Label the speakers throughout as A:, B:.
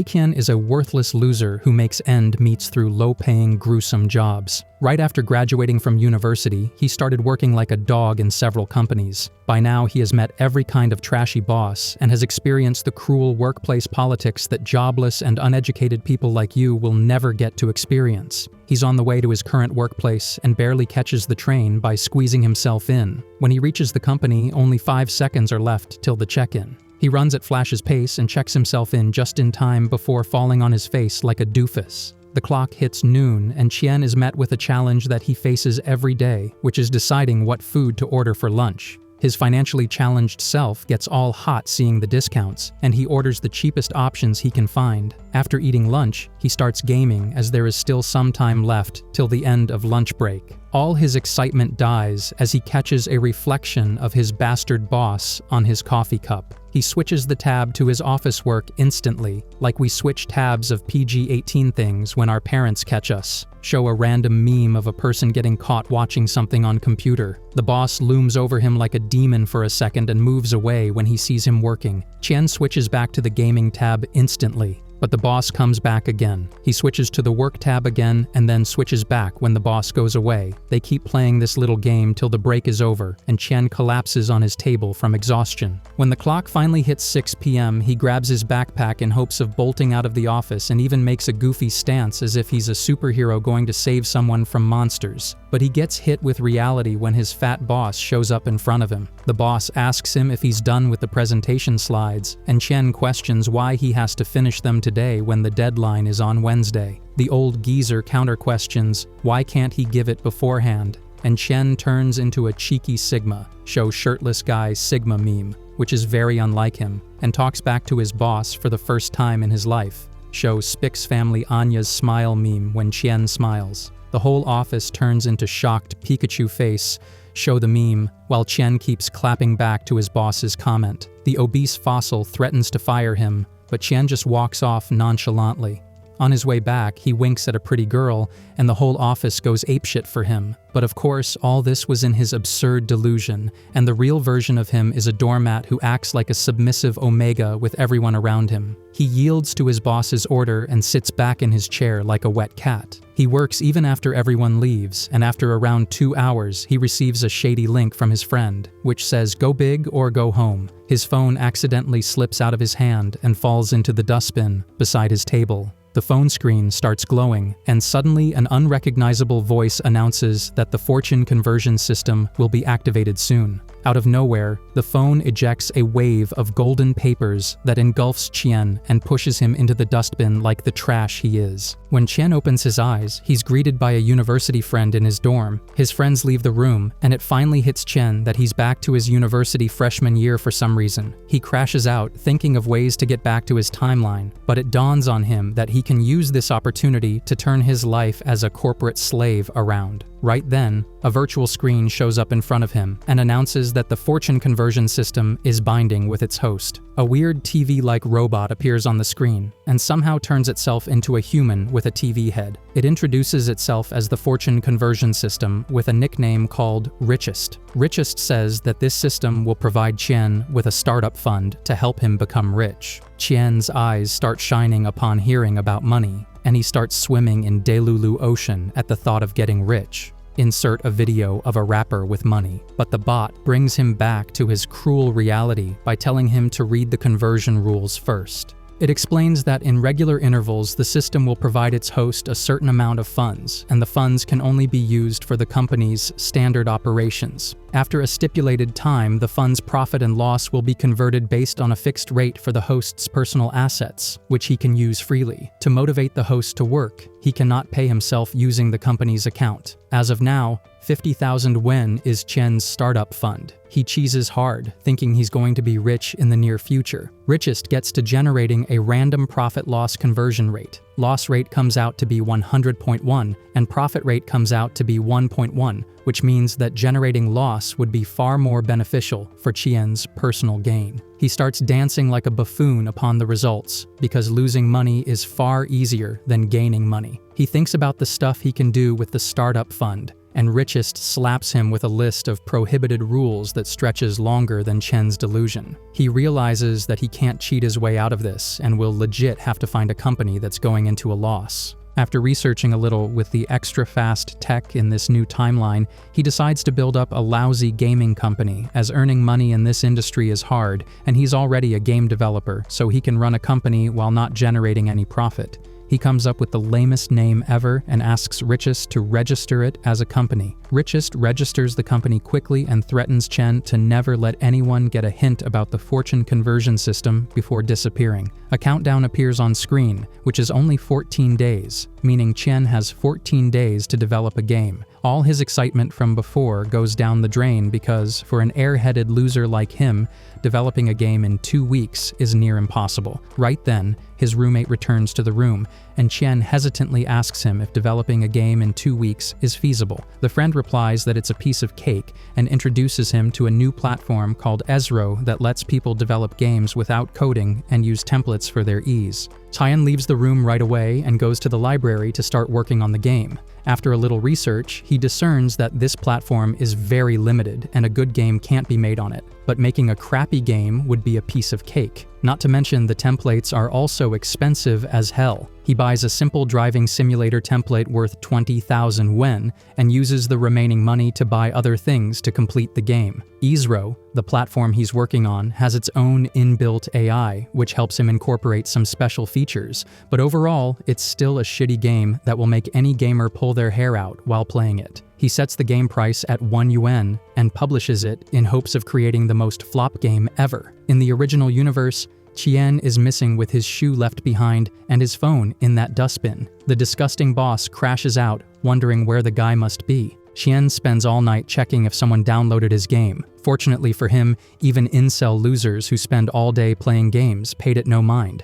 A: Qian is a worthless loser who makes end meets through low-paying, gruesome jobs. Right after graduating from university, he started working like a dog in several companies. By now, he has met every kind of trashy boss and has experienced the cruel workplace politics that jobless and uneducated people like you will never get to experience. He's on the way to his current workplace and barely catches the train by squeezing himself in. When he reaches the company, only 5 seconds are left till the check-in. He runs at Flash's pace and checks himself in just in time before falling on his face like a doofus. The clock hits noon, and Qian is met with a challenge that he faces every day, which is deciding what food to order for lunch. His financially challenged self gets all hot seeing the discounts, and he orders the cheapest options he can find. After eating lunch, he starts gaming as there is still some time left till the end of lunch break. All his excitement dies as he catches a reflection of his bastard boss on his coffee cup. He switches the tab to his office work instantly, like we switch tabs of PG-18 things when our parents catch us. Show a random meme of a person getting caught watching something on computer. The boss looms over him like a demon for a second and moves away when he sees him working. Qian switches back to the gaming tab instantly. But the boss comes back again. He switches to the work tab again and then switches back when the boss goes away. They keep playing this little game till the break is over and Qian collapses on his table from exhaustion. When the clock finally hits 6 p.m., he grabs his backpack in hopes of bolting out of the office and even makes a goofy stance as if he's a superhero going to save someone from monsters. But he gets hit with reality when his fat boss shows up in front of him. The boss asks him if he's done with the presentation slides, and Qian questions why he has to finish them today when the deadline is on Wednesday. The old geezer counter-questions, why can't he give it beforehand? And Qian turns into a cheeky Sigma, show shirtless guy Sigma meme, which is very unlike him, and talks back to his boss for the first time in his life. Show Spix family Anya's smile meme when Qian smiles. The whole office turns into shocked Pikachu face, show the meme, while Qian keeps clapping back to his boss's comment. The obese fossil threatens to fire him, but Qian just walks off nonchalantly. On his way back, he winks at a pretty girl, and the whole office goes apeshit for him. But of course, all this was in his absurd delusion, and the real version of him is a doormat who acts like a submissive omega with everyone around him. He yields to his boss's order and sits back in his chair like a wet cat. He works even after everyone leaves, and after around 2 hours, he receives a shady link from his friend, which says go big or go home. His phone accidentally slips out of his hand and falls into the dustbin beside his table. The phone screen starts glowing, and suddenly an unrecognizable voice announces that the fortune conversion system will be activated soon. Out of nowhere, the phone ejects a wave of golden papers that engulfs Qian and pushes him into the dustbin like the trash he is. When Qian opens his eyes, he's greeted by a university friend in his dorm. His friends leave the room, and it finally hits Qian that he's back to his university freshman year for some reason. He crashes out, thinking of ways to get back to his timeline, but it dawns on him that he can use this opportunity to turn his life as a corporate slave around. Right then, a virtual screen shows up in front of him and announces that the fortune conversion system is binding with its host. A weird TV-like robot appears on the screen and somehow turns itself into a human with a TV head. It introduces itself as the fortune conversion system with a nickname called Richest. Richest says that this system will provide Qian with a startup fund to help him become rich. Qian's eyes start shining upon hearing about money, and he starts swimming in Delulu Ocean at the thought of getting rich. Insert a video of a rapper with money. But the bot brings him back to his cruel reality by telling him to read the conversion rules first. It explains that in regular intervals, the system will provide its host a certain amount of funds, and the funds can only be used for the company's standard operations. After a stipulated time, the fund's profit and loss will be converted based on a fixed rate for the host's personal assets, which he can use freely. To motivate the host to work, he cannot pay himself using the company's account. As of now, 50,000 yen is Qian's startup fund. He cheeses hard, thinking he's going to be rich in the near future. Richest gets to generating a random profit-loss conversion rate. Loss rate comes out to be 100.1, and profit rate comes out to be 1.1, which means that generating loss would be far more beneficial for Qian's personal gain. He starts dancing like a buffoon upon the results, because losing money is far easier than gaining money. He thinks about the stuff he can do with the startup fund, and Richest slaps him with a list of prohibited rules that stretches longer than Chen's delusion. He realizes that he can't cheat his way out of this and will legit have to find a company that's going into a loss. After researching a little with the extra fast tech in this new timeline, he decides to build up a lousy gaming company, as earning money in this industry is hard, and he's already a game developer, so he can run a company while not generating any profit. He comes up with the lamest name ever and asks Richest to register it as a company. Richest registers the company quickly and threatens Chen to never let anyone get a hint about the fortune conversion system before disappearing. A countdown appears on screen, which is only 14 days, meaning Chen has 14 days to develop a game. All his excitement from before goes down the drain because, for an airheaded loser like him, developing a game in 2 weeks is near impossible. Right then, his roommate returns to the room, and Chen hesitantly asks him if developing a game in 2 weeks is feasible. The friend replies that it's a piece of cake and introduces him to a new platform called Ezro that lets people develop games without coding and use templates for their ease. Chen leaves the room right away and goes to the library to start working on the game. After a little research, he discerns that this platform is very limited and a good game can't be made on it, but making a crappy game would be a piece of cake. Not to mention the templates are also expensive as hell. He buys a simple driving simulator template worth 20,000 yuan and uses the remaining money to buy other things to complete the game. Ezro, the platform he's working on, has its own inbuilt AI, which helps him incorporate some special features, but overall, it's still a shitty game that will make any gamer pull their hair out while playing it. He sets the game price at 1 yuan and publishes it in hopes of creating the most flop game ever. In the original universe, Qian is missing with his shoe left behind and his phone in that dustbin. The disgusting boss crashes out, wondering where the guy must be. Qian spends all night checking if someone downloaded his game. Fortunately for him, even incel losers who spend all day playing games paid it no mind.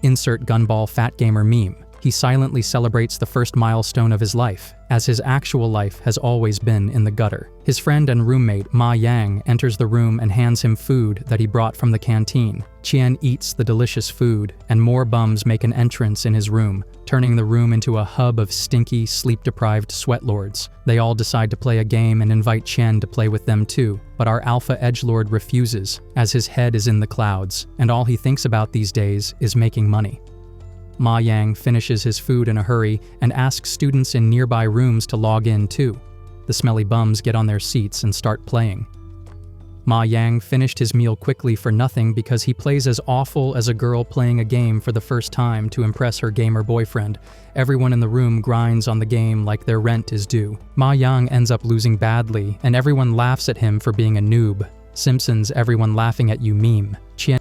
A: Insert Gunball Fat Gamer meme. He silently celebrates the first milestone of his life, as his actual life has always been in the gutter. His friend and roommate, Ma Yang, enters the room and hands him food that he brought from the canteen. Qian eats the delicious food, and more bums make an entrance in his room, turning the room into a hub of stinky, sleep-deprived sweatlords. They all decide to play a game and invite Qian to play with them too, but our alpha edgelord refuses, as his head is in the clouds, and all he thinks about these days is making money. Ma Yang finishes his food in a hurry and asks students in nearby rooms to log in too. The smelly bums get on their seats and start playing. Ma Yang finished his meal quickly for nothing because he plays as awful as a girl playing a game for the first time to impress her gamer boyfriend. Everyone in the room grinds on the game like their rent is due. Ma Yang ends up losing badly, and everyone laughs at him for being a noob. Simpsons everyone laughing at you meme. Qian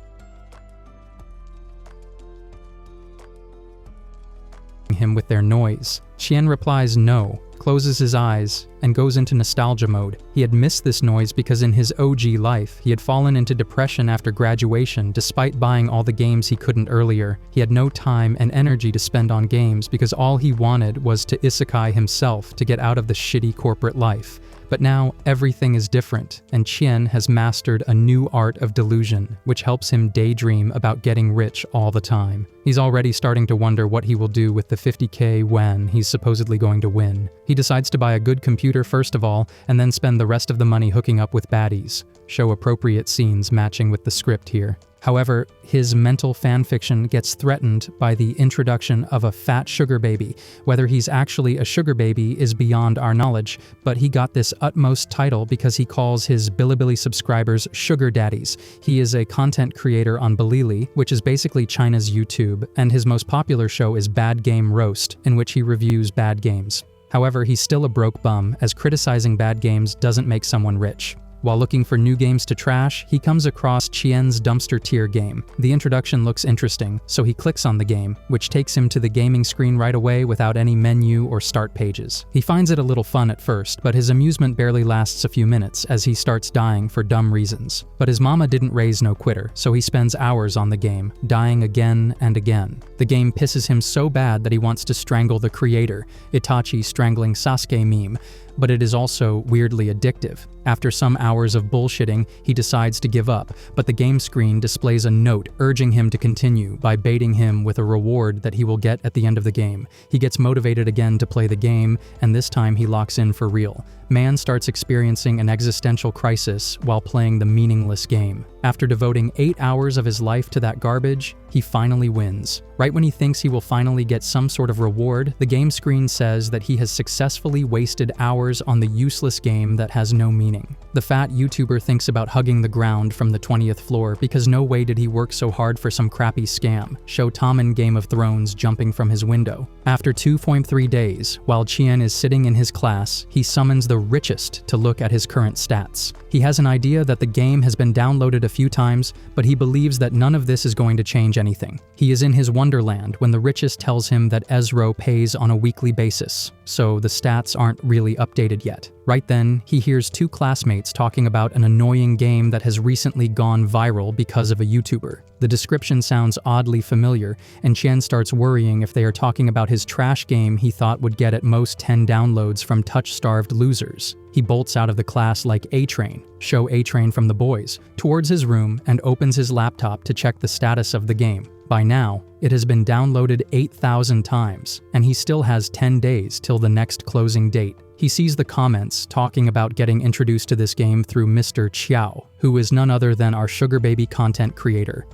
A: him with their noise. Qian replies no, closes his eyes, and goes into nostalgia mode. He had missed this noise because in his OG life, he had fallen into depression after graduation despite buying all the games he couldn't earlier. He had no time and energy to spend on games because all he wanted was to isekai himself to get out of the shitty corporate life. But now, everything is different, and Qian has mastered a new art of delusion, which helps him daydream about getting rich all the time. He's already starting to wonder what he will do with the 50k yuan he's supposedly going to win. He decides to buy a good computer first of all, and then spend the rest of the money hooking up with baddies. Show appropriate scenes matching with the script here. However, his mental fanfiction gets threatened by the introduction of a fat sugar baby. Whether he's actually a sugar baby is beyond our knowledge, but he got this utmost title because he calls his Bilibili subscribers sugar daddies. He is a content creator on Bilibili, which is basically China's YouTube, and his most popular show is Bad Game Roast, in which he reviews bad games. However, he's still a broke bum, as criticizing bad games doesn't make someone rich. While looking for new games to trash, he comes across Qian's dumpster tier game. The introduction looks interesting, so he clicks on the game, which takes him to the gaming screen right away without any menu or start pages. He finds it a little fun at first, but his amusement barely lasts a few minutes as he starts dying for dumb reasons. But his mama didn't raise no quitter, so he spends hours on the game, dying again and again. The game pisses him so bad that he wants to strangle the creator, Itachi strangling Sasuke meme, but it is also weirdly addictive. After some hours of bullshitting, he decides to give up, but the game screen displays a note urging him to continue by baiting him with a reward that he will get at the end of the game. He gets motivated again to play the game, and this time he locks in for real. Man starts experiencing an existential crisis while playing the meaningless game. After devoting 8 hours of his life to that garbage, he finally wins. Right when he thinks he will finally get some sort of reward, the game screen says that he has successfully wasted hours on the useless game that has no meaning. The fat YouTuber thinks about hugging the ground from the 20th floor because no way did he work so hard for some crappy scam. Show Tommen Game of Thrones jumping from his window. After 2.3 days, while Chien is sitting in his class, he summons the richest to look at his current stats. He has an idea that the game has been downloaded a few times, but he believes that none of this is going to change anything. He is in his wonderland when the richest tells him that Ezro pays on a weekly basis, so the stats aren't really updated yet. Right then, he hears two classmates talking about an annoying game that has recently gone viral because of a YouTuber. The description sounds oddly familiar, and Chien starts worrying if they are talking about his trash game he thought would get at most 10 downloads from touch-starved losers. He bolts out of the class like A-Train, show A-Train from the boys, towards his room and opens his laptop to check the status of the game. By now, it has been downloaded 8,000 times, and he still has 10 days till the next closing date. He sees the comments talking about getting introduced to this game through Mr. Chiao, who is none other than our sugar baby content creator.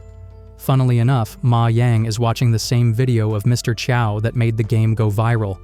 A: Funnily enough, Ma Yang is watching the same video of Mr. Chiao that made the game go viral.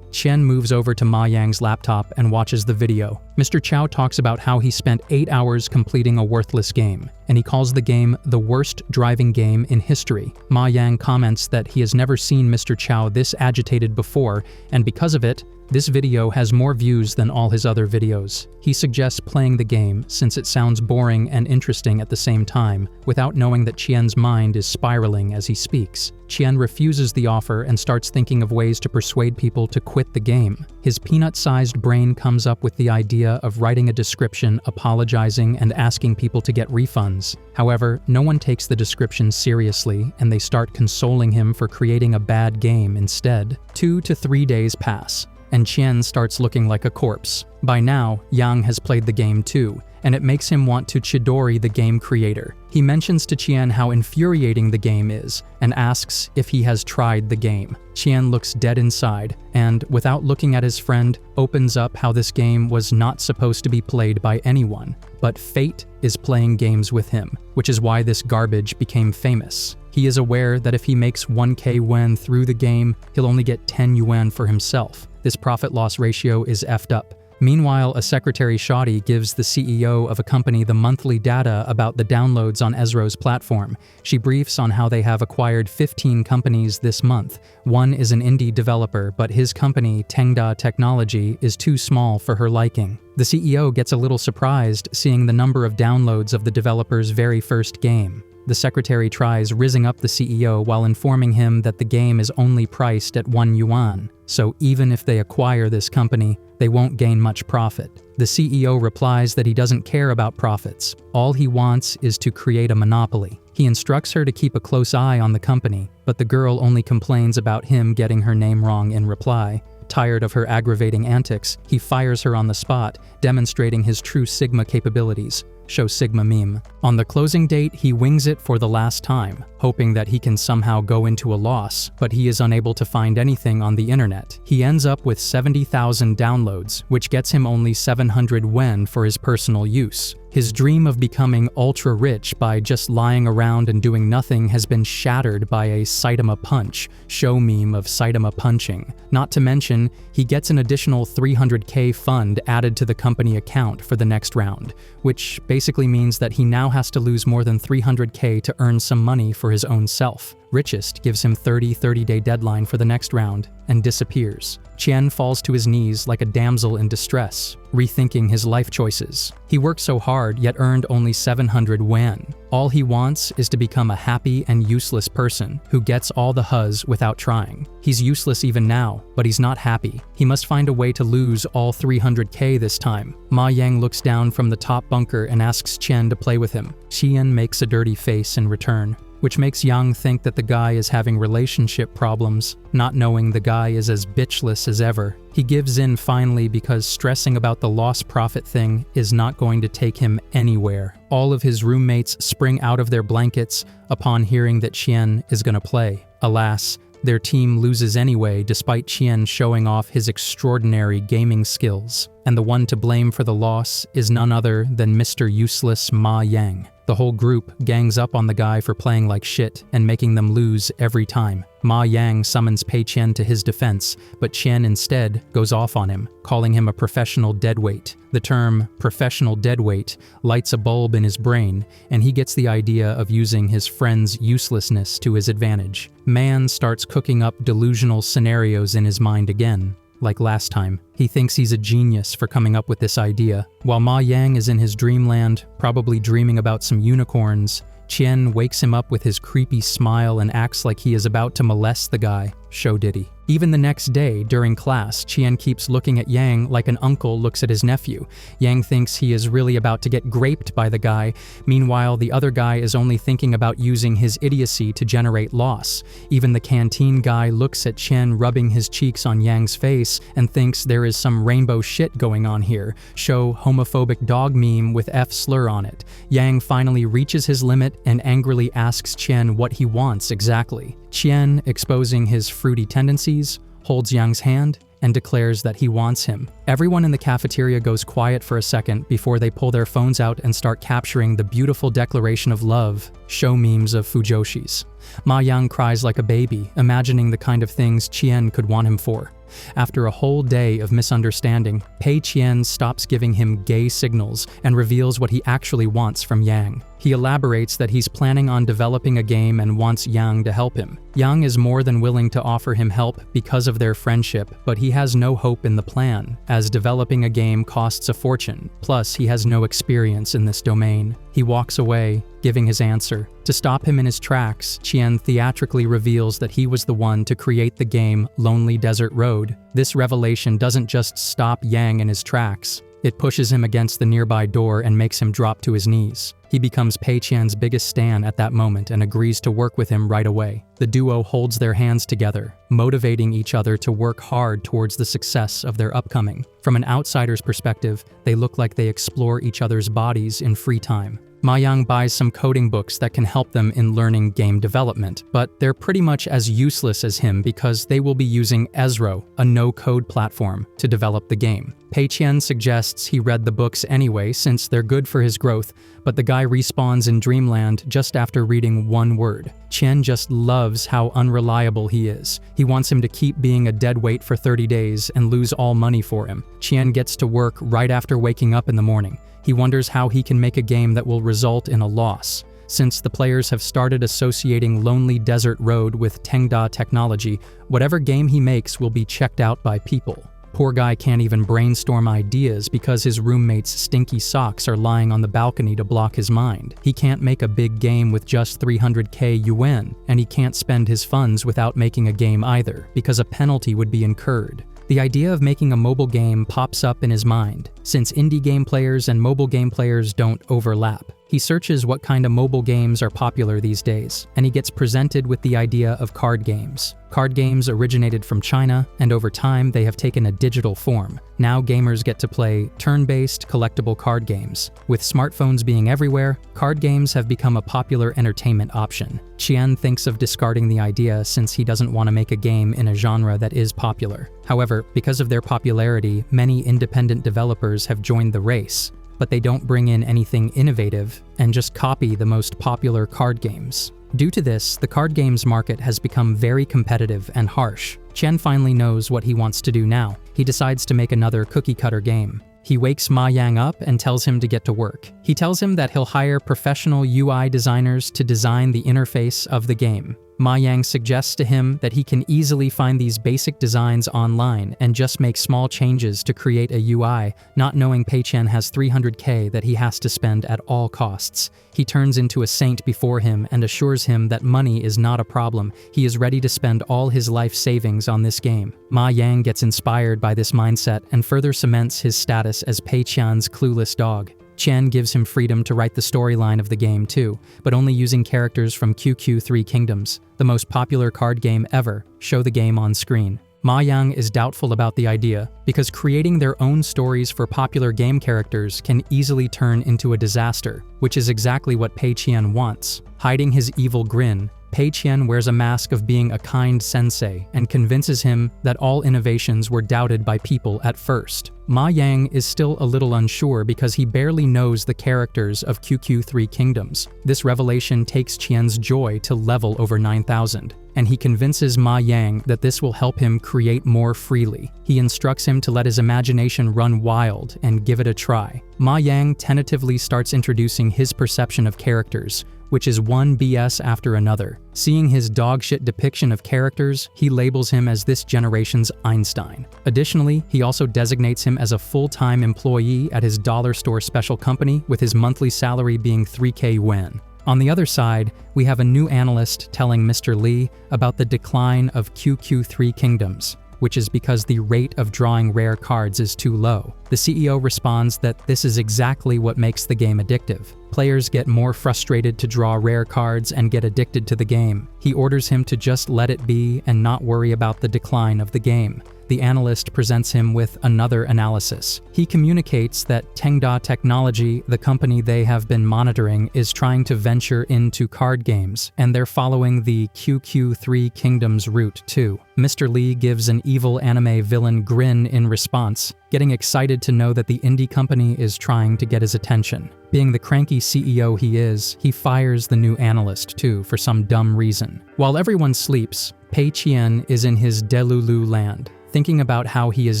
A: Chien moves over to Ma Yang's laptop and watches the video. Mr. Chow talks about how he spent 8 hours completing a worthless game, and he calls the game the worst driving game in history. Ma Yang comments that he has never seen Mr. Chow this agitated before, and because of it, this video has more views than all his other videos. He suggests playing the game since it sounds boring and interesting at the same time, without knowing that Chien's mind is spiraling as he speaks. Chien refuses the offer and starts thinking of ways to persuade people to quit the game. His peanut-sized brain comes up with the idea of writing a description, apologizing, and asking people to get refunds. However, no one takes the description seriously, and they start consoling him for creating a bad game instead. 2 to 3 days pass, and Chien starts looking like a corpse. By now, Yang has played the game too, and it makes him want to Chidori the game creator. He mentions to Chien how infuriating the game is, and asks if he has tried the game. Chien looks dead inside, and, without looking at his friend, opens up how this game was not supposed to be played by anyone, but fate is playing games with him, which is why this garbage became famous. He is aware that if he makes 1k yuan through the game, he'll only get 10 yuan for himself. This profit-loss ratio is effed up. Meanwhile, a secretary shoddy gives the CEO of a company the monthly data about the downloads on Ezro's platform. She briefs on how they have acquired 15 companies this month. One is an indie developer, but his company, Tengda Technology, is too small for her liking. The CEO gets a little surprised seeing the number of downloads of the developer's very first game. The secretary tries rizzing up the CEO while informing him that the game is only priced at 1 yuan, so even if they acquire this company, they won't gain much profit. The CEO replies that he doesn't care about profits. All he wants is to create a monopoly. He instructs her to keep a close eye on the company, but the girl only complains about him getting her name wrong in reply. Tired of her aggravating antics, he fires her on the spot, demonstrating his true Sigma capabilities. Show Sigma meme. On the closing date, he wings it for the last time, hoping that he can somehow go into a loss, but he is unable to find anything on the internet. He ends up with 70,000 downloads, which gets him only 700 yuan for his personal use. His dream of becoming ultra-rich by just lying around and doing nothing has been shattered by a Saitama punch, show meme of Saitama punching. Not to mention, he gets an additional 300k fund added to the company account for the next round, which basically means that he now has to lose more than 300k to earn some money for his own self. Richest gives him 30-day deadline for the next round, and disappears. Chien falls to his knees like a damsel in distress, rethinking his life choices. He worked so hard, yet earned only 700 yuan. All he wants is to become a happy and useless person who gets all the huzz without trying. He's useless even now, but he's not happy. He must find a way to lose all 300k this time. Ma Yang looks down from the top bunker and asks Chien to play with him. Chien makes a dirty face in return. which makes Yang think that the guy is having relationship problems, not knowing the guy is as bitchless as ever. He gives in finally because stressing about the lost profit thing is not going to take him anywhere. All of his roommates spring out of their blankets upon hearing that Chien is gonna play. Alas, their team loses anyway despite Chien showing off his extraordinary gaming skills. And the one to blame for the loss is none other than Mr. Useless Ma Yang. The whole group gangs up on the guy for playing like shit and making them lose every time. Ma Yang summons Pei Chien to his defense, but Chien instead goes off on him, calling him a professional deadweight. The term professional deadweight lights a bulb in his brain, and he gets the idea of using his friend's uselessness to his advantage. Man starts cooking up delusional scenarios in his mind again. Like last time, he thinks he's a genius for coming up with this idea. While Ma Yang is in his dreamland, probably dreaming about some unicorns, Chien wakes him up with his creepy smile and acts like he is about to molest the guy. Show diddy. Even the next day, during class, Chien keeps looking at Yang like an uncle looks at his nephew. Yang thinks he is really about to get graped by the guy. Meanwhile, the other guy is only thinking about using his idiocy to generate loss. Even the canteen guy looks at Chien rubbing his cheeks on Yang's face and thinks there is some rainbow shit going on here. Show homophobic dog meme with F slur on it. Yang finally reaches his limit and angrily asks Chien what he wants exactly. Chien, exposing his fruity tendencies, holds Yang's hand and declares that he wants him. Everyone in the cafeteria goes quiet for a second before they pull their phones out and start capturing the beautiful declaration of love, show memes of Fujoshis. Ma Yang cries like a baby, imagining the kind of things Chien could want him for. After a whole day of misunderstanding, Pei Chien stops giving him gay signals and reveals what he actually wants from Yang. He elaborates that he's planning on developing a game and wants Yang to help him. Yang is more than willing to offer him help because of their friendship, but he has no hope in the plan, as developing a game costs a fortune, plus he has no experience in this domain. He walks away, giving his answer. To stop him in his tracks, Chien theatrically reveals that he was the one to create the game Lonely Desert Road. This revelation doesn't just stop Yang in his tracks. It pushes him against the nearby door and makes him drop to his knees. He becomes Pei Chien's biggest stan at that moment and agrees to work with him right away. The duo holds their hands together, motivating each other to work hard towards the success of their upcoming. From an outsider's perspective, they look like they explore each other's bodies in free time. Ma Yang buys some coding books that can help them in learning game development, but they're pretty much as useless as him because they will be using Ezro, a no-code platform, to develop the game. Pei Chien suggests he read the books anyway since they're good for his growth, but the guy respawns in Dreamland just after reading one word. Chien just loves how unreliable he is. He wants him to keep being a dead weight for 30 days and lose all money for him. Chien gets to work right after waking up in the morning. He wonders how he can make a game that will result in a loss. Since the players have started associating Lonely Desert Road with Tengda technology, whatever game he makes will be checked out by people. Poor guy can't even brainstorm ideas because his roommate's stinky socks are lying on the balcony to block his mind. He can't make a big game with just 300k yuan, and he can't spend his funds without making a game either, because a penalty would be incurred. The idea of making a mobile game pops up in his mind, since indie game players and mobile game players don't overlap. He searches what kind of mobile games are popular these days, and he gets presented with the idea of card games. Card games originated from China, and over time they have taken a digital form. Now gamers get to play turn-based collectible card games. With smartphones being everywhere, card games have become a popular entertainment option. Chien thinks of discarding the idea since he doesn't want to make a game in a genre that is popular. However, because of their popularity, many independent developers have joined the race, but they don't bring in anything innovative and just copy the most popular card games. Due to this, the card games market has become very competitive and harsh. Chien finally knows what he wants to do now. He decides to make another cookie-cutter game. He wakes Ma Yang up and tells him to get to work. He tells him that he'll hire professional UI designers to design the interface of the game. Ma Yang suggests to him that he can easily find these basic designs online and just make small changes to create a UI, not knowing Pei Chien has 300k that he has to spend at all costs. He turns into a saint before him and assures him that money is not a problem. He is ready to spend all his life savings on this game. Ma Yang gets inspired by this mindset and further cements his status as Pei Chien's clueless dog. Chen gives him freedom to write the storyline of the game too, but only using characters from QQ3 Kingdoms, the most popular card game ever, show the game on screen. Ma Yang is doubtful about the idea because creating their own stories for popular game characters can easily turn into a disaster, which is exactly what Pei Qian wants. Hiding his evil grin, Pei Qian wears a mask of being a kind sensei and convinces him that all innovations were doubted by people at first. Ma Yang is still a little unsure because he barely knows the characters of QQ3 Kingdoms. This revelation takes Qian's joy to level over 9,000, and he convinces Ma Yang that this will help him create more freely. He instructs him to let his imagination run wild and give it a try. Ma Yang tentatively starts introducing his perception of characters, which is one BS after another. Seeing his dogshit depiction of characters, he labels him as this generation's Einstein. Additionally, he also designates him as a full-time employee at his dollar store special company, with his monthly salary being 3K yuan. On the other side, we have a new analyst telling Mr. Li about the decline of QQ3 Kingdoms, which is because the rate of drawing rare cards is too low. The CEO responds that this is exactly what makes the game addictive. Players get more frustrated to draw rare cards and get addicted to the game. He orders him to just let it be and not worry about the decline of the game. The analyst presents him with another analysis. He communicates that Tengda Technology, the company they have been monitoring, is trying to venture into card games, and they're following the QQ3 Kingdoms route too. Mr. Li gives an evil anime villain grin in response, getting excited to know that the indie company is trying to get his attention. Being the cranky CEO he is, he fires the new analyst too for some dumb reason. While everyone sleeps, Pei Qian is in his Delulu land, thinking about how he is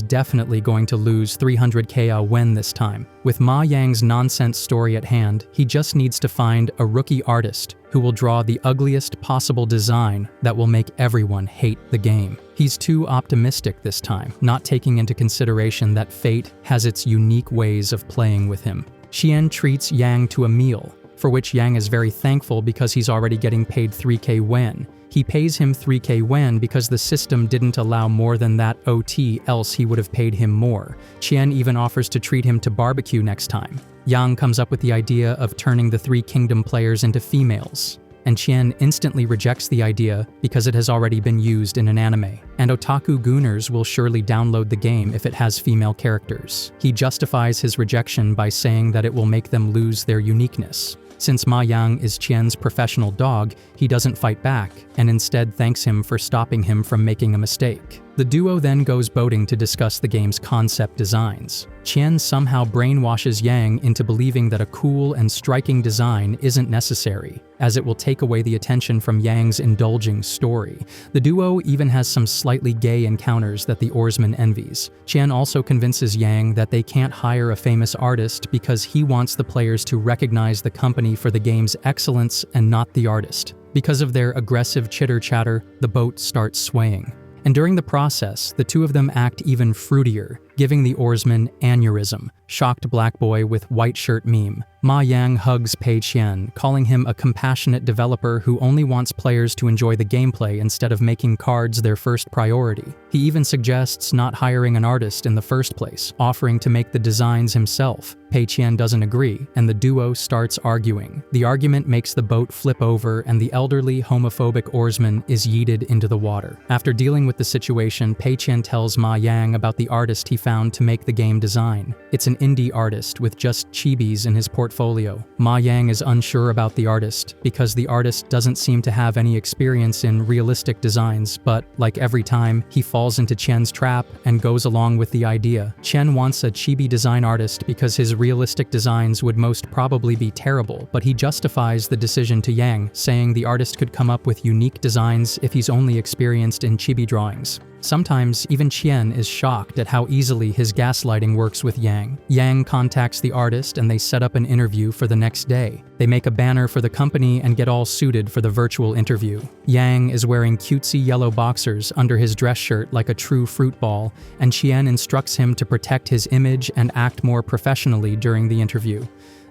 A: definitely going to lose 300k yuan this time. With Ma Yang's nonsense story at hand, he just needs to find a rookie artist who will draw the ugliest possible design that will make everyone hate the game. He's too optimistic this time, not taking into consideration that fate has its unique ways of playing with him. Qian treats Yang to a meal, for which Yang is very thankful because he's already getting paid 3k yuan. He pays him 3k yuan because the system didn't allow more than that OT, else he would have paid him more. Qian even offers to treat him to barbecue next time. Yang comes up with the idea of turning the 3 Kingdom players into females, and Qian instantly rejects the idea because it has already been used in an anime, and otaku gooners will surely download the game if it has female characters. He justifies his rejection by saying that it will make them lose their uniqueness. Since Ma Yang is Qian's professional dog, he doesn't fight back, and instead thanks him for stopping him from making a mistake. The duo then goes boating to discuss the game's concept designs. Qian somehow brainwashes Yang into believing that a cool and striking design isn't necessary, as it will take away the attention from Yang's indulging story. The duo even has some slightly gay encounters that the oarsman envies. Qian also convinces Yang that they can't hire a famous artist because he wants the players to recognize the company for the game's excellence and not the artist. Because of their aggressive chitter-chatter, the boat starts swaying. And during the process, the two of them act even fruitier, giving the oarsman aneurysm, shocked black boy with white shirt meme. Ma Yang hugs Pei Qian, calling him a compassionate developer who only wants players to enjoy the gameplay instead of making cards their first priority. He even suggests not hiring an artist in the first place, offering to make the designs himself. Pei Qian doesn't agree, and the duo starts arguing. The argument makes the boat flip over, and the elderly, homophobic oarsman is yeeted into the water. After dealing with the situation, Pei Qian tells Ma Yang about the artist he found to make the game design. It's an indie artist with just chibis in his portfolio. Ma Yang is unsure about the artist because the artist doesn't seem to have any experience in realistic designs, but like every time, he falls into Qian's trap and goes along with the idea. Qian wants a chibi design artist because his realistic designs would most probably be terrible, but he justifies the decision to Yang, saying the artist could come up with unique designs if he's only experienced in chibi drawings. Sometimes, even Qian is shocked at how easily his gaslighting works with Yang. Yang contacts the artist and they set up an interview for the next day. They make a banner for the company and get all suited for the virtual interview. Yang is wearing cutesy yellow boxers under his dress shirt like a true fruit ball, and Qian instructs him to protect his image and act more professionally during the interview.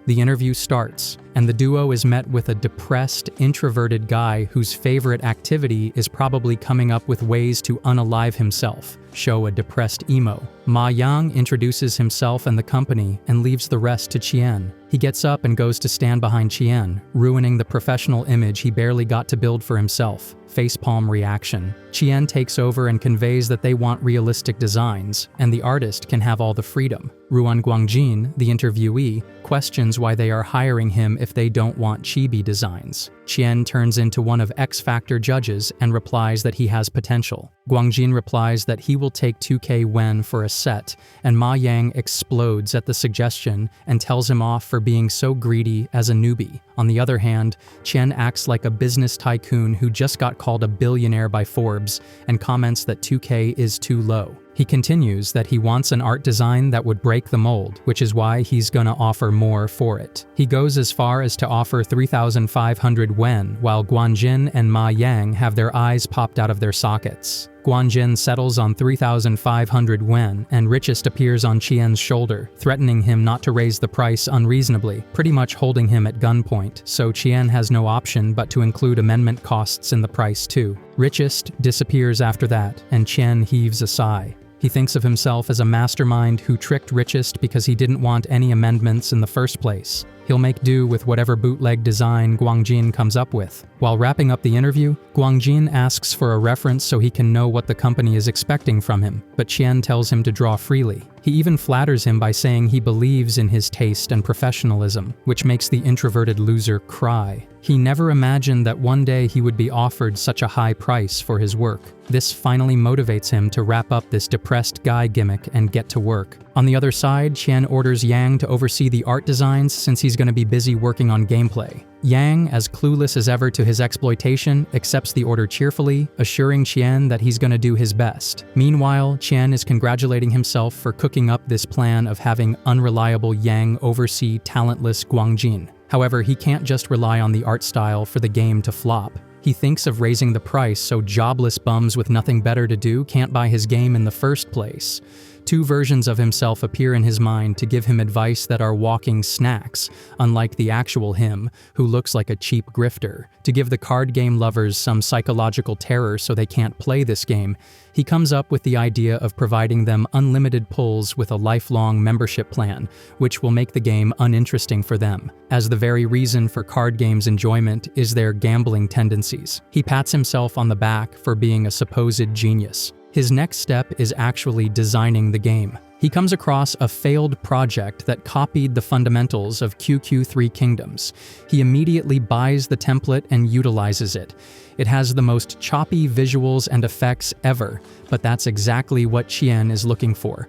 A: The interview starts, and the duo is met with a depressed, introverted guy whose favorite activity is probably coming up with ways to unalive himself, show a depressed emo. Ma Yang introduces himself and the company and leaves the rest to Qian. He gets up and goes to stand behind Qian, ruining the professional image he barely got to build for himself. Facepalm reaction. Qian takes over and conveys that they want realistic designs, and the artist can have all the freedom. Ruan Guangjin, the interviewee, questions why they are hiring him if they don't want chibi designs. Qian turns into one of X Factor judges and replies that he has potential. Guangjin replies that he will take 2K Wen for a set, and Ma Yang explodes at the suggestion and tells him off for being so greedy as a newbie. On the other hand, Qian acts like a business tycoon who just got called a billionaire by Forbes and comments that 2K is too low. He continues that he wants an art design that would break the mold, which is why he's gonna offer more for it. He goes as far as to offer 3,500 Wen, while Guangjin and Ma Yang have their eyes popped out of their sockets. Guangjin settles on 3,500 Wen, and Richest appears on Qian's shoulder, threatening him not to raise the price unreasonably, pretty much holding him at gunpoint, so Qian has no option but to include amendment costs in the price too. Richest disappears after that, and Qian heaves a sigh. He thinks of himself as a mastermind who tricked Richest because he didn't want any amendments in the first place. He'll make do with whatever bootleg design Guangjin comes up with. While wrapping up the interview, Guangjin asks for a reference so he can know what the company is expecting from him, but Qian tells him to draw freely. He even flatters him by saying he believes in his taste and professionalism, which makes the introverted loser cry. He never imagined that one day he would be offered such a high price for his work. This finally motivates him to wrap up this depressed guy gimmick and get to work. On the other side, Qian orders Yang to oversee the art designs since he's going to be busy working on gameplay. Yang, as clueless as ever to his exploitation, accepts the order cheerfully, assuring Qian that he's going to do his best. Meanwhile, Qian is congratulating himself for cooking up this plan of having unreliable Yang oversee talentless Guangjin. However, he can't just rely on the art style for the game to flop. He thinks of raising the price so jobless bums with nothing better to do can't buy his game in the first place. Two versions of himself appear in his mind to give him advice that are walking snacks, unlike the actual him, who looks like a cheap grifter. To give the card game lovers some psychological terror so they can't play this game, he comes up with the idea of providing them unlimited pulls with a lifelong membership plan, which will make the game uninteresting for them, as the very reason for card games' enjoyment is their gambling tendencies. He pats himself on the back for being a supposed genius. His next step is actually designing the game. He comes across a failed project that copied the fundamentals of QQ3 Kingdoms. He immediately buys the template and utilizes it. It has the most choppy visuals and effects ever, but that's exactly what Qian is looking for.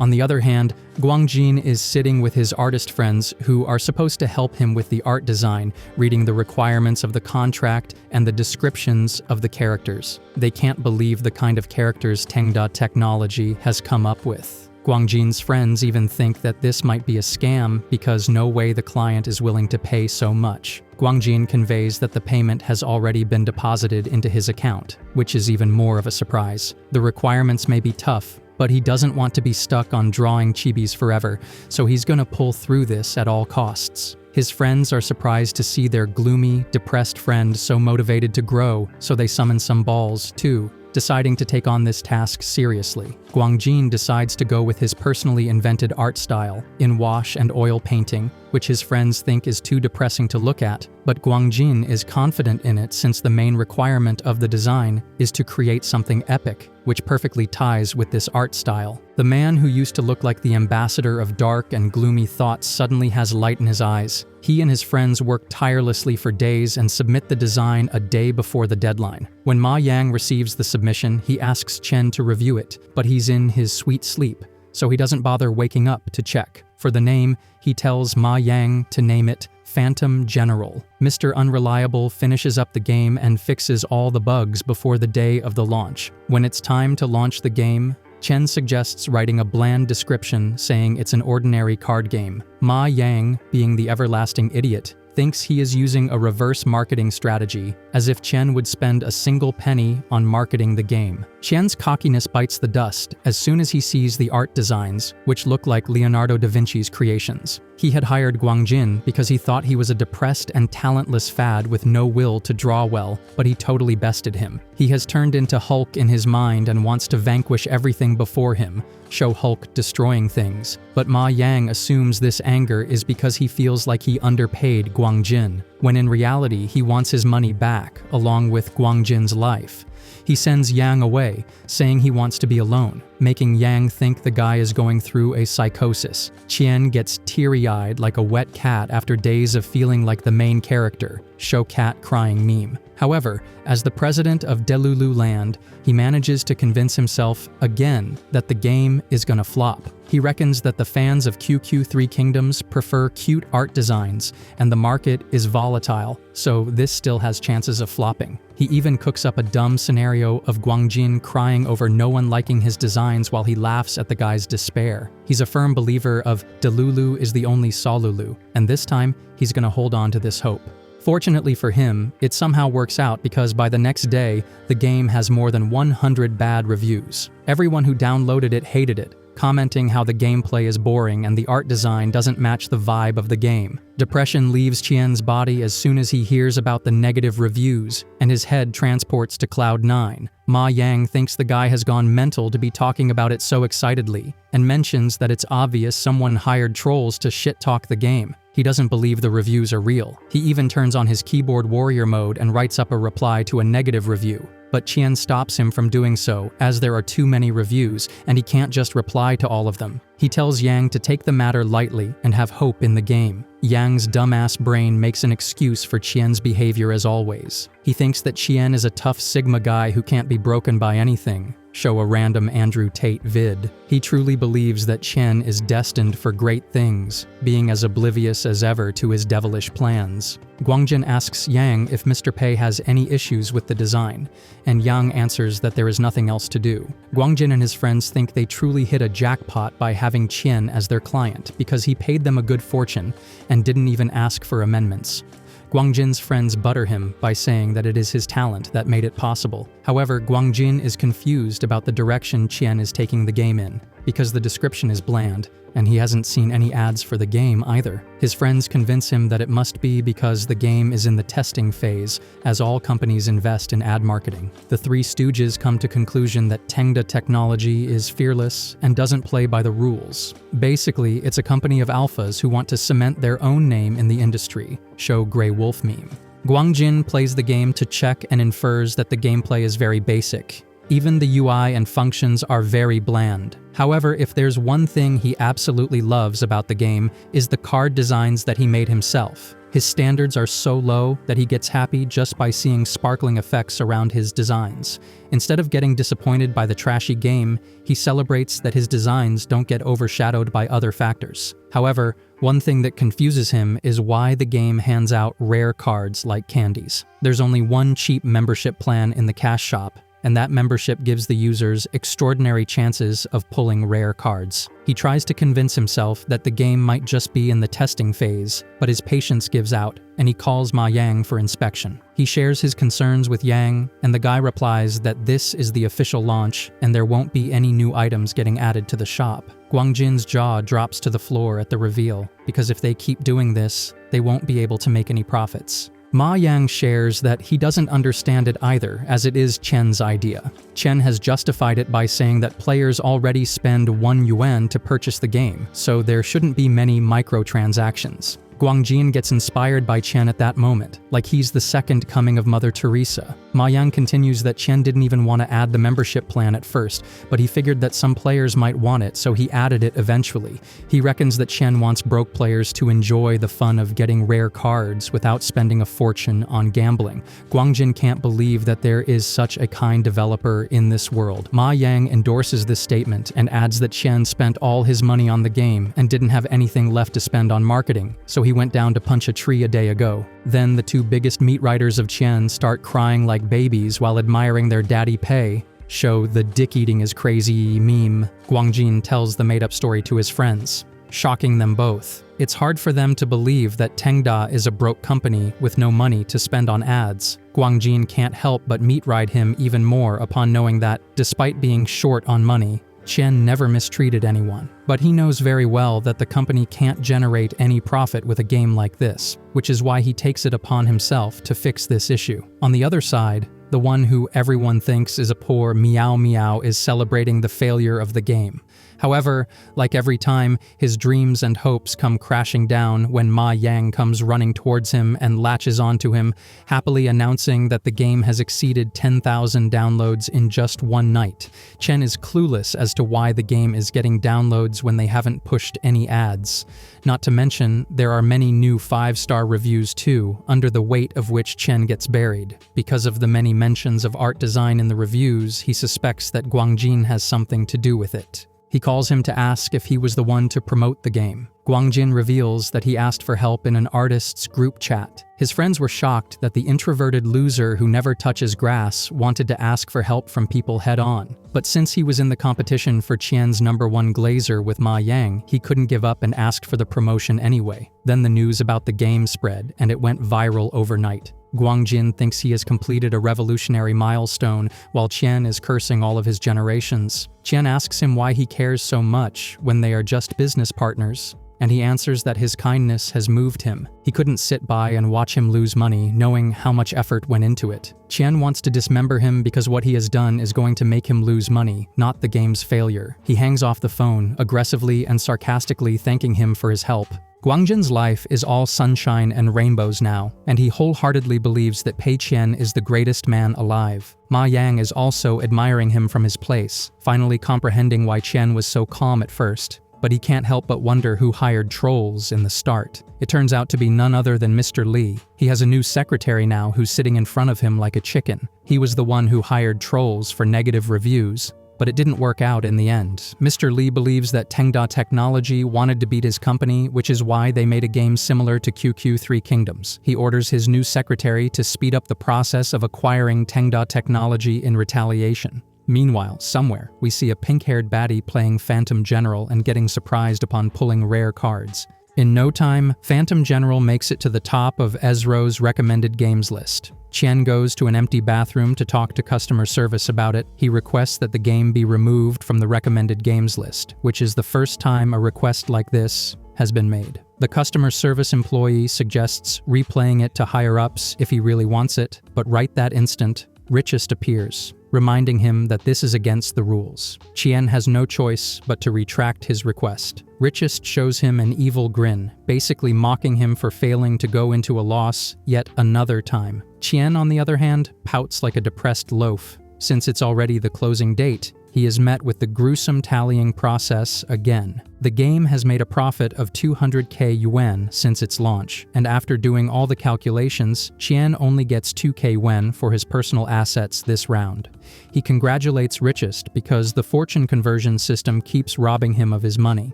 A: On the other hand, Guangjin is sitting with his artist friends who are supposed to help him with the art design, reading the requirements of the contract and the descriptions of the characters. They can't believe the kind of characters Tengda Technology has come up with. Guangjin's friends even think that this might be a scam because no way the client is willing to pay so much. Guangjin conveys that the payment has already been deposited into his account, which is even more of a surprise. The requirements may be tough, but he doesn't want to be stuck on drawing chibis forever, so he's gonna pull through this at all costs. His friends are surprised to see their gloomy, depressed friend so motivated to grow, so they summon some balls, too, deciding to take on this task seriously. Guangjin decides to go with his personally invented art style, in wash and oil painting, which his friends think is too depressing to look at, but Guangjin is confident in it since the main requirement of the design is to create something epic, which perfectly ties with this art style. The man who used to look like the ambassador of dark and gloomy thoughts suddenly has light in his eyes. He and his friends work tirelessly for days and submit the design a day before the deadline. When Ma Yang receives the submission, he asks Chen to review it, but he's in his sweet sleep, so he doesn't bother waking up to check. For the name, he tells Ma Yang to name it Phantom General. Mr. Unreliable finishes up the game and fixes all the bugs before the day of the launch. When it's time to launch the game, Chen suggests writing a bland description saying it's an ordinary card game. Ma Yang, being the everlasting idiot, thinks he is using a reverse marketing strategy, as if Chen would spend a single penny on marketing the game. Chen's cockiness bites the dust as soon as he sees the art designs, which look like Leonardo da Vinci's creations. He had hired Guangjin because he thought he was a depressed and talentless fad with no will to draw well, but he totally bested him. He has turned into Hulk in his mind and wants to vanquish everything before him, show Hulk destroying things. But Ma Yang assumes this anger is because he feels like he underpaid Guangjin, when in reality he wants his money back, along with Guangjin's life. He sends Yang away, saying he wants to be alone, making Yang think the guy is going through a psychosis. Qian gets teary-eyed like a wet cat after days of feeling like the main character, show cat crying meme. However, as the president of Delulu Land, he manages to convince himself again that the game is gonna flop. He reckons that the fans of QQ3 Kingdoms prefer cute art designs, and the market is volatile, so this still has chances of flopping. He even cooks up a dumb scenario of Guangjin crying over no one liking his designs while he laughs at the guy's despair. He's a firm believer of Delulu is the only Solulu, and this time, he's gonna hold on to this hope. Fortunately for him, it somehow works out because by the next day, the game has more than 100 bad reviews. Everyone who downloaded it hated it, commenting how the gameplay is boring and the art design doesn't match the vibe of the game. Depression leaves Qian's body as soon as he hears about the negative reviews, and his head transports to Cloud 9. Ma Yang thinks the guy has gone mental to be talking about it so excitedly, and mentions that it's obvious someone hired trolls to shit-talk the game. He doesn't believe the reviews are real. He even turns on his keyboard warrior mode and writes up a reply to a negative review. But Qian stops him from doing so, as there are too many reviews, and he can't just reply to all of them. He tells Yang to take the matter lightly and have hope in the game. Yang's dumbass brain makes an excuse for Qian's behavior as always. He thinks that Qian is a tough Sigma guy who can't be broken by anything. Show a random Andrew Tate vid. He truly believes that Chen is destined for great things, being as oblivious as ever to his devilish plans. Guangjin asks Yang if Mr. Pei has any issues with the design, and Yang answers that there is nothing else to do. Guangjin and his friends think they truly hit a jackpot by having Qian as their client because he paid them a good fortune and didn't even ask for amendments. Guangjin's friends butter him by saying that it is his talent that made it possible. However, Guangjin is confused about the direction Qian is taking the game in, because the description is bland, and he hasn't seen any ads for the game either. His friends convince him that it must be because the game is in the testing phase, as all companies invest in ad marketing. The Three Stooges come to conclusion that Tengda Technology is fearless and doesn't play by the rules. Basically, it's a company of alphas who want to cement their own name in the industry, show Grey Wolf meme. Guangjin plays the game to check and infers that the gameplay is very basic. Even the UI and functions are very bland. However, if there's one thing he absolutely loves about the game is the card designs that he made himself. His standards are so low that he gets happy just by seeing sparkling effects around his designs. Instead of getting disappointed by the trashy game, he celebrates that his designs don't get overshadowed by other factors. However, one thing that confuses him is why the game hands out rare cards like candies. There's only one cheap membership plan in the cash shop, and that membership gives the users extraordinary chances of pulling rare cards. He tries to convince himself that the game might just be in the testing phase, but his patience gives out, and he calls Ma Yang for inspection. He shares his concerns with Yang, and the guy replies that this is the official launch, and there won't be any new items getting added to the shop. Guangjin's jaw drops to the floor at the reveal, because if they keep doing this, they won't be able to make any profits. Ma Yang shares that he doesn't understand it either, as it is Chen's idea. Chen has justified it by saying that players already spend 1 yuan to purchase the game, so there shouldn't be many microtransactions. Guangjin gets inspired by Chen at that moment, like he's the second coming of Mother Teresa. Ma Yang continues that Chen didn't even want to add the membership plan at first, but he figured that some players might want it, so he added it eventually. He reckons that Chen wants broke players to enjoy the fun of getting rare cards without spending a fortune on gambling. Guangjin can't believe that there is such a kind developer in this world. Ma Yang endorses this statement and adds that Chen spent all his money on the game and didn't have anything left to spend on marketing, so he went down to punch a tree a day ago. Then the two biggest meat writers of Chen start crying like babies while admiring their daddy Pei, show the dick eating is crazy meme. Guangjin tells the made-up story to his friends. shocking them both. It's hard for them to believe that Tengda is a broke company with no money to spend on ads. Guangjin can't help but meat-ride him even more upon knowing that, despite being short on money, Chen never mistreated anyone. But he knows very well that the company can't generate any profit with a game like this, which is why he takes it upon himself to fix this issue. On the other side, the one who everyone thinks is a poor Meow Meow is celebrating the failure of the game. However, like every time, his dreams and hopes come crashing down when Ma Yang comes running towards him and latches onto him, happily announcing that the game has exceeded 10,000 downloads in just one night. Chen is clueless as to why the game is getting downloads when they haven't pushed any ads. Not to mention, there are many new 5-star reviews too, under the weight of which Chen gets buried. Because of the many mentions of art design in the reviews, he suspects that Guangjin has something to do with it. He calls him to ask if he was the one to promote the game. Guangjin reveals that he asked for help in an artist's group chat. His friends were shocked that the introverted loser who never touches grass wanted to ask for help from people head-on. But since he was in the competition for Qian's #1 glazer with Ma Yang, he couldn't give up and asked for the promotion anyway. Then the news about the game spread, and it went viral overnight. Guangjin thinks he has completed a revolutionary milestone, while Qian is cursing all of his generations. Qian asks him why he cares so much when they are just business partners, and he answers that his kindness has moved him. He couldn't sit by and watch him lose money, knowing how much effort went into it. Qian wants to dismember him because what he has done is going to make him lose money, not the game's failure. He hangs off the phone, aggressively and sarcastically thanking him for his help. Guangjin's life is all sunshine and rainbows now, and he wholeheartedly believes that Pei Qian is the greatest man alive. Ma Yang is also admiring him from his place, finally comprehending why Qian was so calm at first. But he can't help but wonder who hired trolls in the start. It turns out to be none other than Mr. Li. He has a new secretary now who's sitting in front of him like a chicken. He was the one who hired trolls for negative reviews, but it didn't work out in the end. Mr. Li believes that Tengda Technology wanted to beat his company, which is why they made a game similar to QQ 3 Kingdoms. He orders his new secretary to speed up the process of acquiring Tengda Technology in retaliation. Meanwhile, somewhere, we see a pink-haired baddie playing Phantom General and getting surprised upon pulling rare cards. In no time, Phantom General makes it to the top of Ezro's recommended games list. Qian goes to an empty bathroom to talk to customer service about it. He requests that the game be removed from the recommended games list, which is the first time a request like this has been made. The customer service employee suggests replaying it to higher-ups if he really wants it, but right that instant, Richest appears, reminding him that this is against the rules. Qian has no choice but to retract his request. Richest shows him an evil grin, basically mocking him for failing to go into a loss yet another time. Qian, on the other hand, pouts like a depressed loaf. Since it's already the closing date, he is met with the gruesome tallying process again. The game has made a profit of 200k yuan since its launch, and after doing all the calculations, Qian only gets 2k yuan for his personal assets this round. He congratulates Richest because the fortune conversion system keeps robbing him of his money.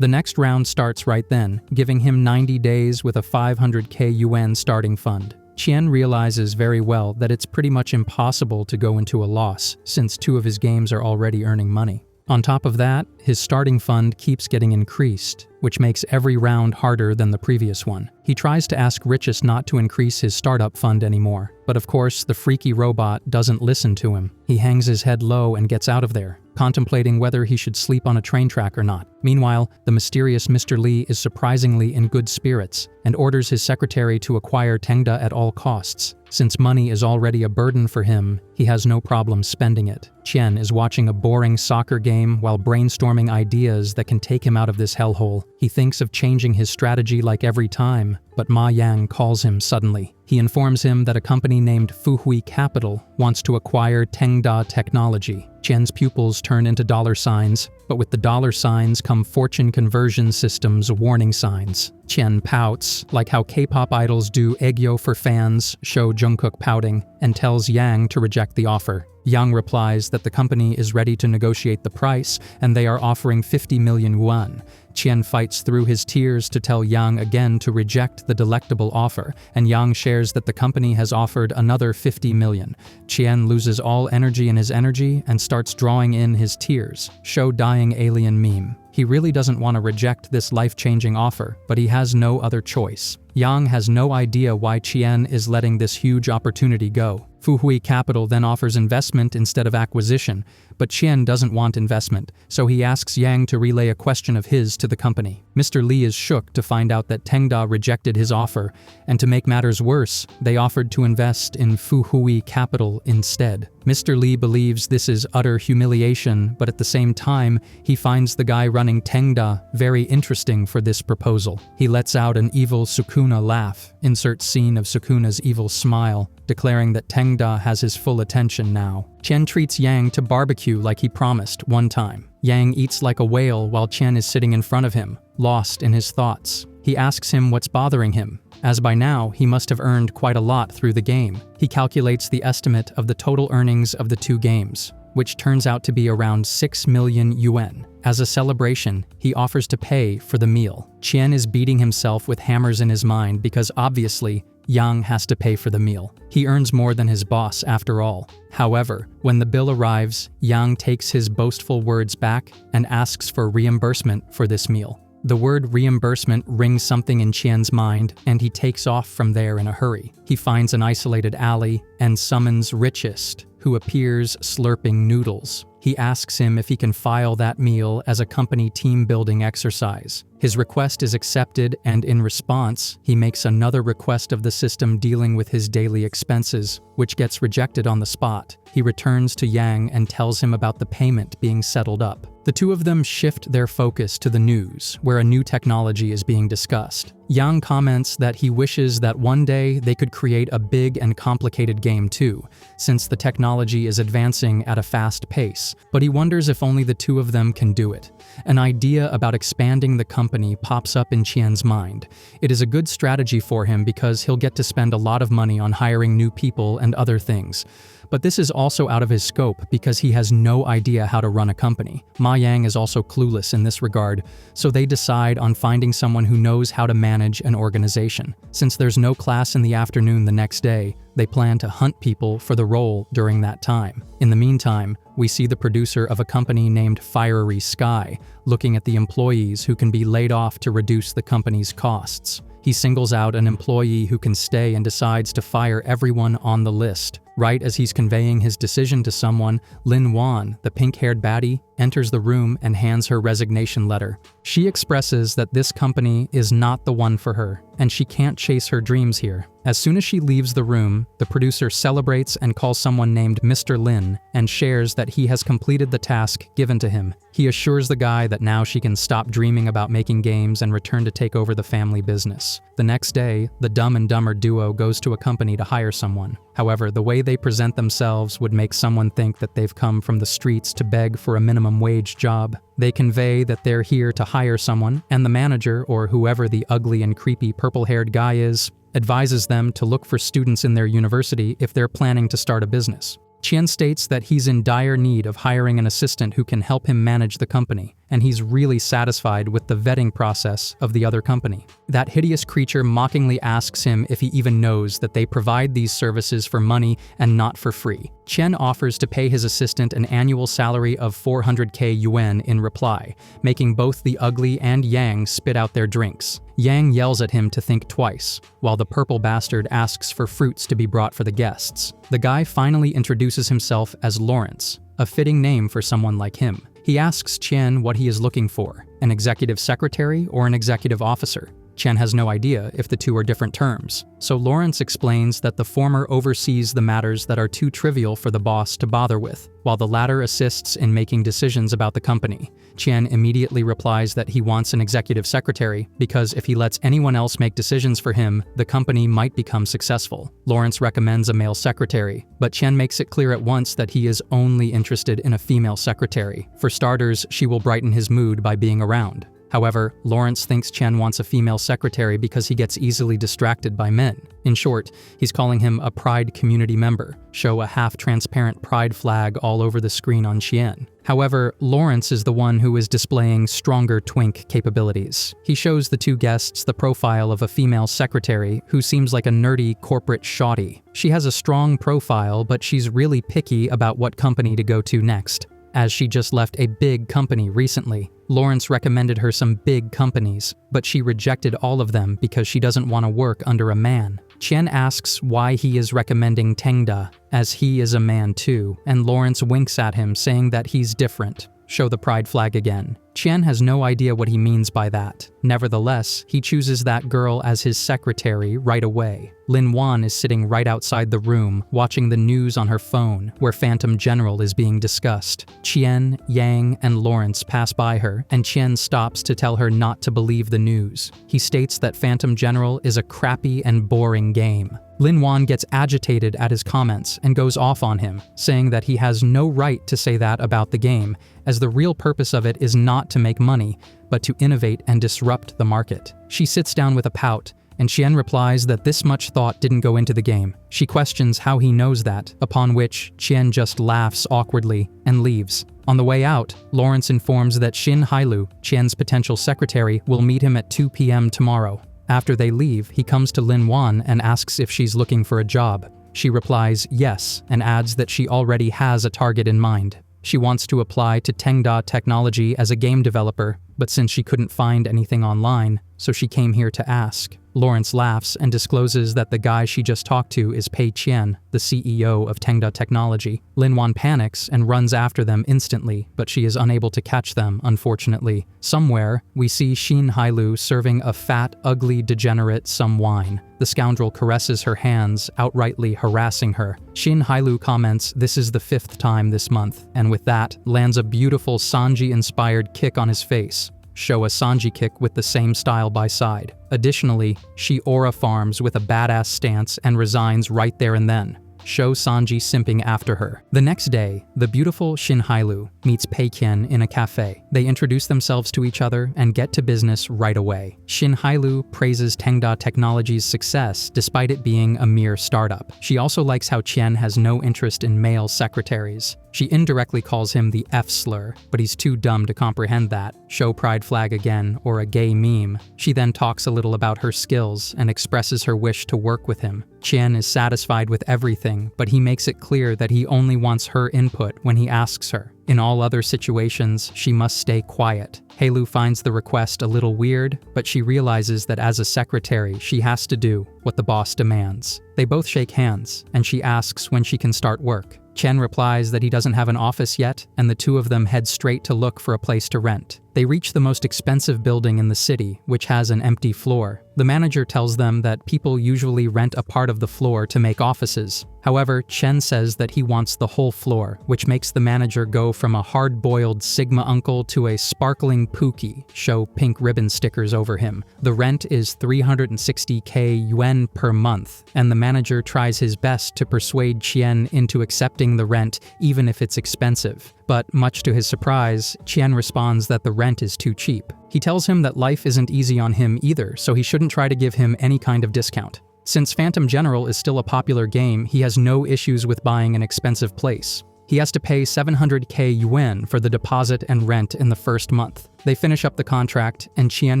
A: The next round starts right then, giving him 90 days with a 500k yuan starting fund. Qian realizes very well that it's pretty much impossible to go into a loss, since 2 of his games are already earning money. On top of that, his starting fund keeps getting increased, which makes every round harder than the previous one. He tries to ask Richest not to increase his startup fund anymore, but of course the freaky robot doesn't listen to him. He hangs his head low and gets out of there, contemplating whether he should sleep on a train track or not. Meanwhile, the mysterious Mr. Li is surprisingly in good spirits and orders his secretary to acquire Tengda at all costs. Since money is already a burden for him, he has no problem spending it. Qian is watching a boring soccer game while brainstorming ideas that can take him out of this hellhole. He thinks of changing his strategy like every time, but Ma Yang calls him suddenly. He informs him that a company named Fuhui Capital wants to acquire Tengda Technology. Qian's pupils turn into dollar signs, but with the dollar signs come fortune conversion systems warning signs. Qian pouts, like how K-pop idols do aegyo for fans, show Jungkook pouting, and tells Yang to reject the offer. Yang replies that the company is ready to negotiate the price, and they are offering 50 million yuan. Qian fights through his tears to tell Yang again to reject the delectable offer, and Yang shares that the company has offered another 50 million. Qian loses all energy in his energy and starts drawing in his tears. Show dying alien meme. He really doesn't want to reject this life-changing offer, but he has no other choice. Yang has no idea why Qian is letting this huge opportunity go. Fuhui Capital then offers investment instead of acquisition, but Qian doesn't want investment, so he asks Yang to relay a question of his to the company. Mr. Li is shook to find out that Tengda rejected his offer, and to make matters worse, they offered to invest in Fuhui Capital instead. Mr. Li believes this is utter humiliation, but at the same time, he finds the guy running Tengda very interesting for this proposal. He lets out an evil Sukuna laugh, insert scene of Sukuna's evil smile, declaring that Tengda has his full attention now. Qian treats Yang to barbecue like he promised one time. Yang eats like a whale while Qian is sitting in front of him, lost in his thoughts. He asks him what's bothering him, as by now he must have earned quite a lot through the game. He calculates the estimate of the total earnings of the two games, which turns out to be around 6 million yuan. As a celebration, he offers to pay for the meal. Qian is beating himself with hammers in his mind because obviously, Yang has to pay for the meal. He earns more than his boss after all. However, when the bill arrives, Yang takes his boastful words back and asks for reimbursement for this meal. The word reimbursement rings something in Qian's mind, and he takes off from there in a hurry. He finds an isolated alley and summons Richest, who appears slurping noodles. He asks him if he can file that meal as a company team-building exercise. His request is accepted, and in response, he makes another request of the system dealing with his daily expenses, which gets rejected on the spot. He returns to Yang and tells him about the payment being settled up. The two of them shift their focus to the news, where a new technology is being discussed. Yang comments that he wishes that one day they could create a big and complicated game too, since the technology is advancing at a fast pace, but he wonders if only the two of them can do it. An idea about expanding the company pops up in Qian's mind. It is a good strategy for him because he'll get to spend a lot of money on hiring new people and other things. But this is also out of his scope because he has no idea how to run a company. Ma Yang is also clueless in this regard, so they decide on finding someone who knows how to manage an organization. Since there's no class in the afternoon the next day, they plan to hunt people for the role during that time. In the meantime, we see the producer of a company named Fiery Sky looking at the employees who can be laid off to reduce the company's costs. He singles out an employee who can stay and decides to fire everyone on the list. Right as he's conveying his decision to someone, Lin Wan, the pink-haired baddie, enters the room and hands her resignation letter. She expresses that this company is not the one for her, and she can't chase her dreams here. As soon as she leaves the room, the producer celebrates and calls someone named Mr. Lin and shares that he has completed the task given to him. He assures the guy that now she can stop dreaming about making games and return to take over the family business. The next day, the Dumb and Dumber duo goes to a company to hire someone. However, the way they present themselves would make someone think that they've come from the streets to beg for a minimum wage job. They convey that they're here to hire someone, and the manager, or whoever the ugly and creepy purple-haired guy is, advises them to look for students in their university if they're planning to start a business. Qian states that he's in dire need of hiring an assistant who can help him manage the company, and he's really satisfied with the vetting process of the other company. That hideous creature mockingly asks him if he even knows that they provide these services for money and not for free. Qian offers to pay his assistant an annual salary of 400k yuan in reply, making both the ugly and Yang spit out their drinks. Yang yells at him to think twice, while the purple bastard asks for fruits to be brought for the guests. The guy finally introduces himself as Lawrence, a fitting name for someone like him. He asks Qian what he is looking for, an executive secretary or an executive officer. Qian has no idea if the two are different terms, so Lawrence explains that the former oversees the matters that are too trivial for the boss to bother with, while the latter assists in making decisions about the company. Qian immediately replies that he wants an executive secretary because if he lets anyone else make decisions for him, the company might become successful. Lawrence recommends a male secretary, but Qian makes it clear at once that he is only interested in a female secretary. For starters, she will brighten his mood by being around. However, Lawrence thinks Qian wants a female secretary because he gets easily distracted by men. In short, he's calling him a Pride community member, show a half-transparent Pride flag all over the screen on Qian. However, Lawrence is the one who is displaying stronger twink capabilities. He shows the two guests the profile of a female secretary who seems like a nerdy corporate shawty. She has a strong profile, but she's really picky about what company to go to next. as she just left a big company recently. Lawrence recommended her some big companies, but she rejected all of them because she doesn't want to work under a man. Chen asks why he is recommending Tengda, as he is a man too, and Lawrence winks at him saying that he's different. Show the pride flag again. Chen has no idea what he means by that. Nevertheless, he chooses that girl as his secretary right away. Lin Wan is sitting right outside the room, watching the news on her phone, where Phantom General is being discussed. Qian, Yang, and Lawrence pass by her, and Qian stops to tell her not to believe the news. He states that Phantom General is a crappy and boring game. Lin Wan gets agitated at his comments and goes off on him, saying that he has no right to say that about the game, as the real purpose of it is not to make money, but to innovate and disrupt the market. She sits down with a pout, and Qian replies that this much thought didn't go into the game. She questions how he knows that, upon which Qian just laughs awkwardly and leaves. On the way out, Lawrence informs that Xin Hailu, Qian's potential secretary, will meet him at 2 p.m. tomorrow. After they leave, he comes to Lin Wan and asks if she's looking for a job. She replies yes, and adds that she already has a target in mind. She wants to apply to Tengda Technology as a game developer, but since she couldn't find anything online, so she came here to ask. Lawrence laughs and discloses that the guy she just talked to is Pei Qian, the CEO of Tengda Technology. Lin Wan panics and runs after them instantly, but she is unable to catch them, unfortunately. Somewhere, we see Xin Hailu serving a fat, ugly degenerate some wine. The scoundrel caresses her hands, outrightly harassing her. Xin Hailu comments, "This is the 5th time this month," and with that, lands a beautiful Sanji-inspired kick on his face. Show a Sanji kick with the same style by side. Additionally, she aura farms with a badass stance and resigns right there and then. Show Sanji simping after her. The next day, the beautiful Xin Hailu meets Pei Qian in a cafe. They introduce themselves to each other and get to business right away. Xin Hailu praises Tengda Technology's success despite it being a mere startup. She also likes how Qian has no interest in male secretaries. She indirectly calls him the F slur, but he's too dumb to comprehend that. Show pride flag again, or a gay meme. She then talks a little about her skills and expresses her wish to work with him. Qian is satisfied with everything, but he makes it clear that he only wants her input when he asks her. In all other situations, she must stay quiet. Hailu finds the request a little weird, but she realizes that as a secretary, she has to do what the boss demands. They both shake hands, and she asks when she can start work. Chen replies that he doesn't have an office yet, and the two of them head straight to look for a place to rent. They reach the most expensive building in the city, which has an empty floor. The manager tells them that people usually rent a part of the floor to make offices. However, Chen says that he wants the whole floor, which makes the manager go from a hard-boiled Sigma uncle to a sparkling Pookie, show pink ribbon stickers over him. The rent is 360k yuan per month, and the manager tries his best to persuade Qian into accepting the rent even if it's expensive. But much to his surprise, Qian responds that the rent is too cheap. He tells him that life isn't easy on him either, so he shouldn't try to give him any kind of discount. Since Phantom General is still a popular game, he has no issues with buying an expensive place. He has to pay 700k yuan for the deposit and rent in the first month. They finish up the contract, and Qian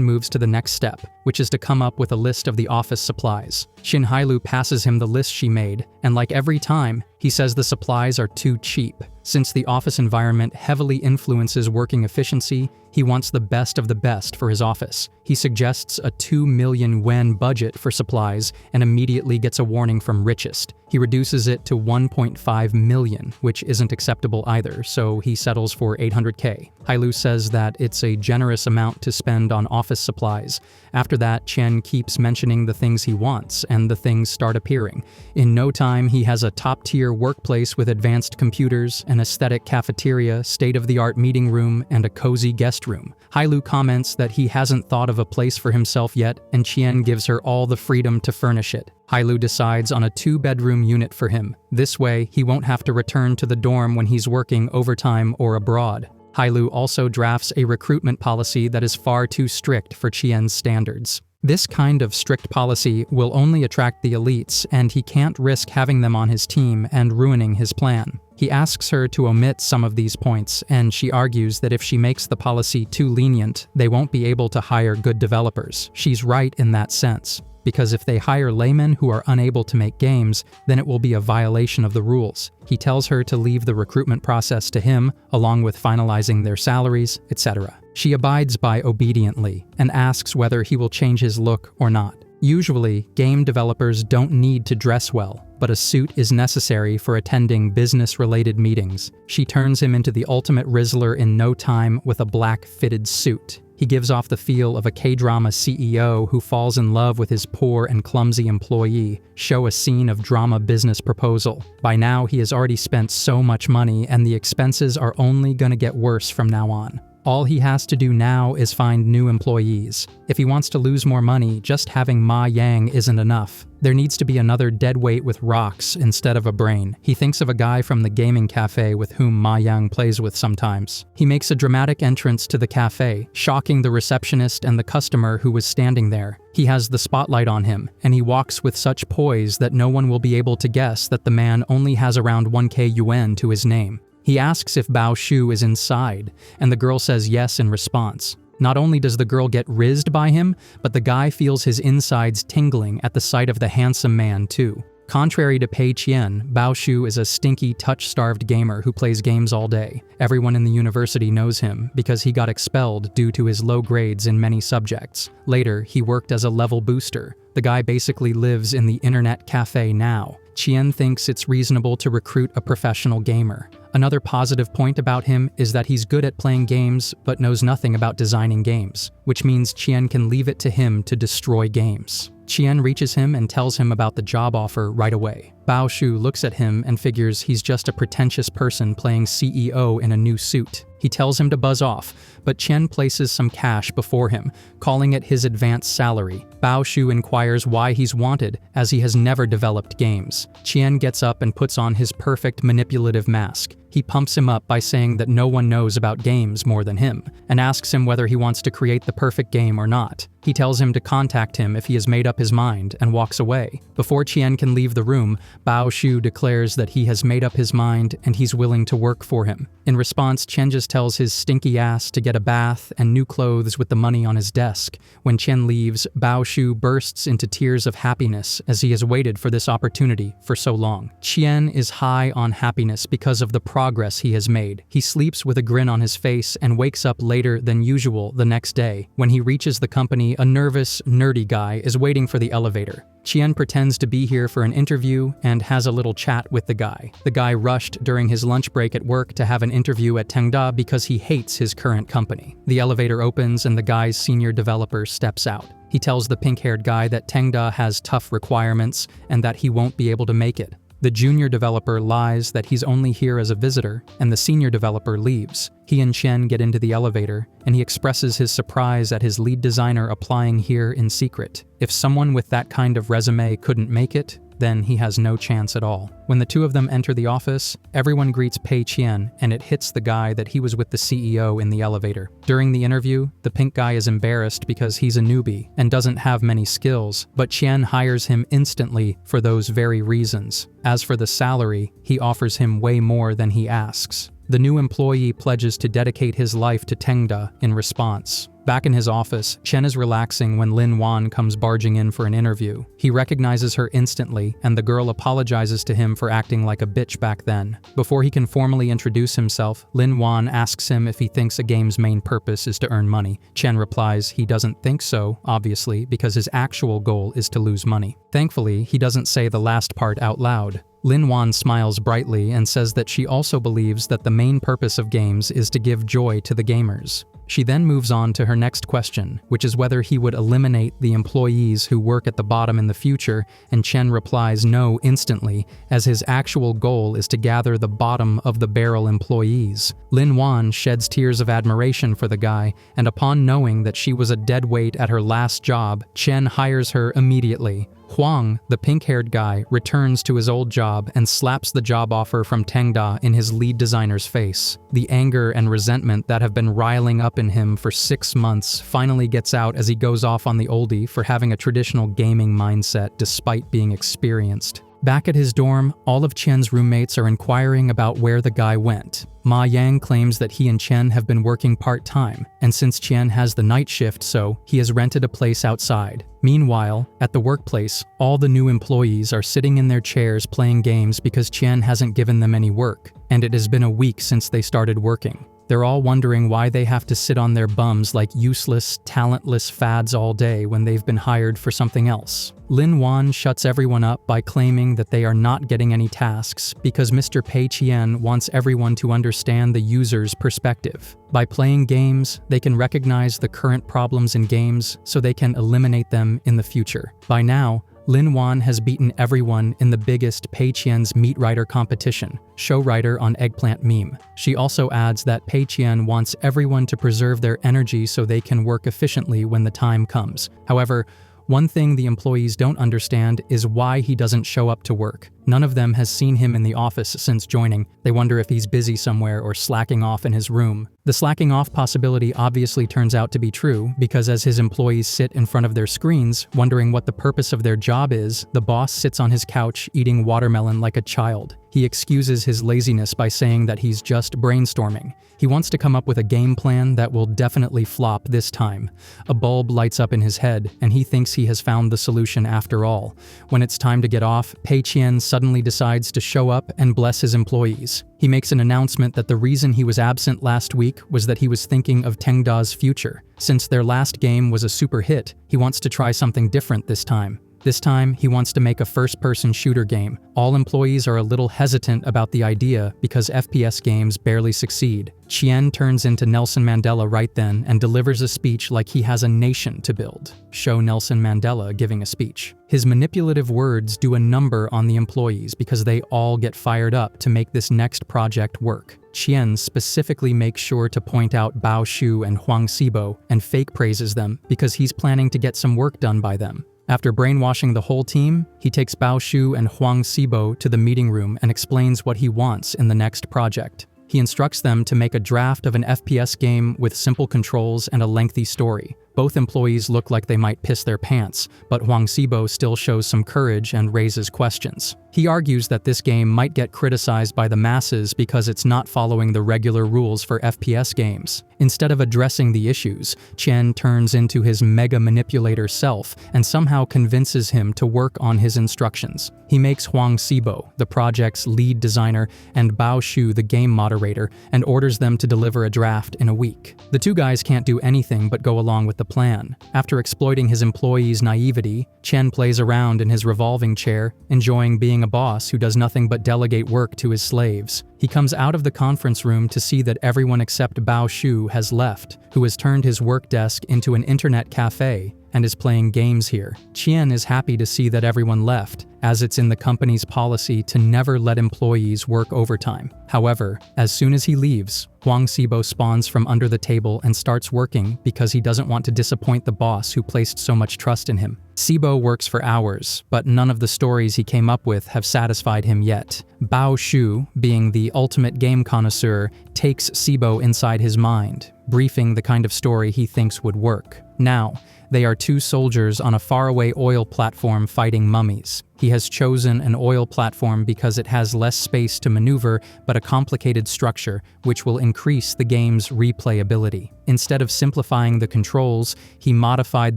A: moves to the next step, which is to come up with a list of the office supplies. Xin Hailu passes him the list she made, and like every time, he says the supplies are too cheap. Since the office environment heavily influences working efficiency, he wants the best of the best for his office. He suggests a 2 million yuan budget for supplies and immediately gets a warning from Richest. He reduces it to 1.5 million, which isn't acceptable either, so he settles for 800k. Hailu says that it's a generous amount to spend on office supplies. After that, Chen keeps mentioning the things he wants, and the things start appearing. In no time, he has a top-tier workplace with advanced computers, an aesthetic cafeteria, state-of-the-art meeting room, and a cozy guest room. Hailu comments that he hasn't thought of a place for himself yet, and Qian gives her all the freedom to furnish it. Hailu decides on a 2-bedroom unit for him. This way, he won't have to return to the dorm when he's working overtime or abroad. Hailu also drafts a recruitment policy that is far too strict for Qian's standards. This kind of strict policy will only attract the elites, and he can't risk having them on his team and ruining his plan. He asks her to omit some of these points, and she argues that if she makes the policy too lenient, they won't be able to hire good developers. She's right in that sense. because if they hire laymen who are unable to make games, then it will be a violation of the rules. He tells her to leave the recruitment process to him, along with finalizing their salaries, etc. She abides by obediently and asks whether he will change his look or not. Usually, game developers don't need to dress well, but a suit is necessary for attending business-related meetings. She turns him into the ultimate Rizzler in no time with a black fitted suit. He gives off the feel of a K-drama CEO who falls in love with his poor and clumsy employee. Show a scene of drama business proposal. By now, he has already spent so much money, and the expenses are only gonna get worse from now on. All he has to do now is find new employees. If he wants to lose more money, just having Ma Yang isn't enough. There needs to be another deadweight with rocks instead of a brain. He thinks of a guy from the gaming cafe with whom Ma Yang plays with sometimes. He makes a dramatic entrance to the cafe, shocking the receptionist and the customer who was standing there. He has the spotlight on him, and he walks with such poise that no one will be able to guess that the man only has around 1K yuan to his name. He asks if Bao Shu is inside, and the girl says yes in response. Not only does the girl get rizzed by him, but the guy feels his insides tingling at the sight of the handsome man too. Contrary to Pei Qian, Bao Shu is a stinky, touch-starved gamer who plays games all day. Everyone in the university knows him because he got expelled due to his low grades in many subjects. Later, he worked as a level booster. The guy basically lives in the internet cafe now. Qian thinks it's reasonable to recruit a professional gamer. Another positive point about him is that he's good at playing games but knows nothing about designing games, which means Qian can leave it to him to destroy games. Qian reaches him and tells him about the job offer right away. Bao Shu looks at him and figures he's just a pretentious person playing CEO in a new suit. He tells him to buzz off, but Qian places some cash before him, calling it his advance salary. Bao Shu inquires why he's wanted, as he has never developed games. Qian gets up and puts on his perfect manipulative mask. He pumps him up by saying that no one knows about games more than him, and asks him whether he wants to create the perfect game or not. He tells him to contact him if he has made up his mind, and walks away. Before Qian can leave the room, Bao Shu declares that he has made up his mind and he's willing to work for him. In response, Qian just tells his stinky ass to get a bath and new clothes with the money on his desk. When Qian leaves, Bao Shu bursts into tears of happiness as he has waited for this opportunity for so long. Qian is high on happiness because of the progress he has made. He sleeps with a grin on his face and wakes up later than usual the next day. When he reaches the company, a nervous, nerdy guy is waiting for the elevator. Qian pretends to be here for an interview and has a little chat with the guy. The guy rushed during his lunch break at work to have an interview at Tengda because he hates his current company. The elevator opens and the guy's senior developer steps out. He tells the pink-haired guy that Tengda has tough requirements and that he won't be able to make it. The junior developer lies that he's only here as a visitor, and the senior developer leaves. He and Chen get into the elevator, and he expresses his surprise at his lead designer applying here in secret. If someone with that kind of resume couldn't make it, then he has no chance at all. When the two of them enter the office, everyone greets Pei Qian, and it hits the guy that he was with the CEO in the elevator. During the interview, the pink guy is embarrassed because he's a newbie and doesn't have many skills, but Qian hires him instantly for those very reasons. As for the salary, he offers him way more than he asks. The new employee pledges to dedicate his life to Tengda in response. Back in his office, Chen is relaxing when Lin Wan comes barging in for an interview. He recognizes her instantly, and the girl apologizes to him for acting like a bitch back then. Before he can formally introduce himself, Lin Wan asks him if he thinks a game's main purpose is to earn money. Chen replies he doesn't think so, obviously, because his actual goal is to lose money. Thankfully, he doesn't say the last part out loud. Lin Wan smiles brightly and says that she also believes that the main purpose of games is to give joy to the gamers. She then moves on to her next question, which is whether he would eliminate the employees who work at the bottom in the future, and Chen replies no instantly, as his actual goal is to gather the bottom of the barrel employees. Lin Wan sheds tears of admiration for the guy, and upon knowing that she was a deadweight at her last job, Chen hires her immediately. Huang, the pink-haired guy, returns to his old job and slaps the job offer from Tengda in his lead designer's face. The anger and resentment that have been riling up in him for 6 months finally gets out as he goes off on the oldie for having a traditional gaming mindset despite being experienced. Back at his dorm, all of Qian's roommates are inquiring about where the guy went. Ma Yang claims that he and Qian have been working part-time, and since Qian has the night shift, so he has rented a place outside. Meanwhile, at the workplace, all the new employees are sitting in their chairs playing games because Qian hasn't given them any work, and it has been a week since they started working. They're all wondering why they have to sit on their bums like useless, talentless fads all day when they've been hired for something else. Lin Wan shuts everyone up by claiming that they are not getting any tasks because Mr. Pei Qian wants everyone to understand the user's perspective. By playing games, they can recognize the current problems in games so they can eliminate them in the future. By now, Lin Wan has beaten everyone in the biggest Pei Qian's meat writer competition, show writer on Eggplant Meme. She also adds that Pei Qian wants everyone to preserve their energy so they can work efficiently when the time comes. However, one thing the employees don't understand is why he doesn't show up to work. None of them has seen him in the office since joining. They wonder if he's busy somewhere or slacking off in his room. The slacking off possibility obviously turns out to be true because as his employees sit in front of their screens, wondering what the purpose of their job is, the boss sits on his couch eating watermelon like a child. He excuses his laziness by saying that he's just brainstorming. He wants to come up with a game plan that will definitely flop this time. A bulb lights up in his head, and he thinks he has found the solution after all. When it's time to get off, Pei Qian suddenly decides to show up and bless his employees. He makes an announcement that the reason he was absent last week was that he was thinking of Tengda's future. Since their last game was a super hit, he wants to try something different this time. This time, he wants to make a first-person shooter game. All employees are a little hesitant about the idea because FPS games barely succeed. Qian turns into Nelson Mandela right then and delivers a speech like he has a nation to build. Show Nelson Mandela giving a speech. His manipulative words do a number on the employees because they all get fired up to make this next project work. Qian specifically makes sure to point out Bao Shu and Huang Sibo and fake praises them because he's planning to get some work done by them. After brainwashing the whole team, he takes Bao Shu and Huang Sibo to the meeting room and explains what he wants in the next project. He instructs them to make a draft of an FPS game with simple controls and a lengthy story. Both employees look like they might piss their pants, but Huang Sibo still shows some courage and raises questions. He argues that this game might get criticized by the masses because it's not following the regular rules for FPS games. Instead of addressing the issues, Qian turns into his mega manipulator self and somehow convinces him to work on his instructions. He makes Huang Sibo, the project's lead designer, and Bao Shu, the game moderator, and orders them to deliver a draft in a week. The two guys can't do anything but go along with the plan. After exploiting his employees' naivety, Qian plays around in his revolving chair, enjoying being a boss who does nothing but delegate work to his slaves. He comes out of the conference room to see that everyone except Bao Shu has left, who has turned his work desk into an internet cafe and is playing games here. Qian is happy to see that everyone left, as it's in the company's policy to never let employees work overtime. However, as soon as he leaves, Huang Sibo spawns from under the table and starts working because he doesn't want to disappoint the boss who placed so much trust in him. Sibo works for hours, but none of the stories he came up with have satisfied him yet. Bao Shu, being the ultimate game connoisseur, takes Sibo inside his mind, briefing the kind of story he thinks would work. Now, they are two soldiers on a faraway oil platform fighting mummies. He has chosen an oil platform because it has less space to maneuver but a complicated structure, which will increase the game's replayability. Instead of simplifying the controls, he modified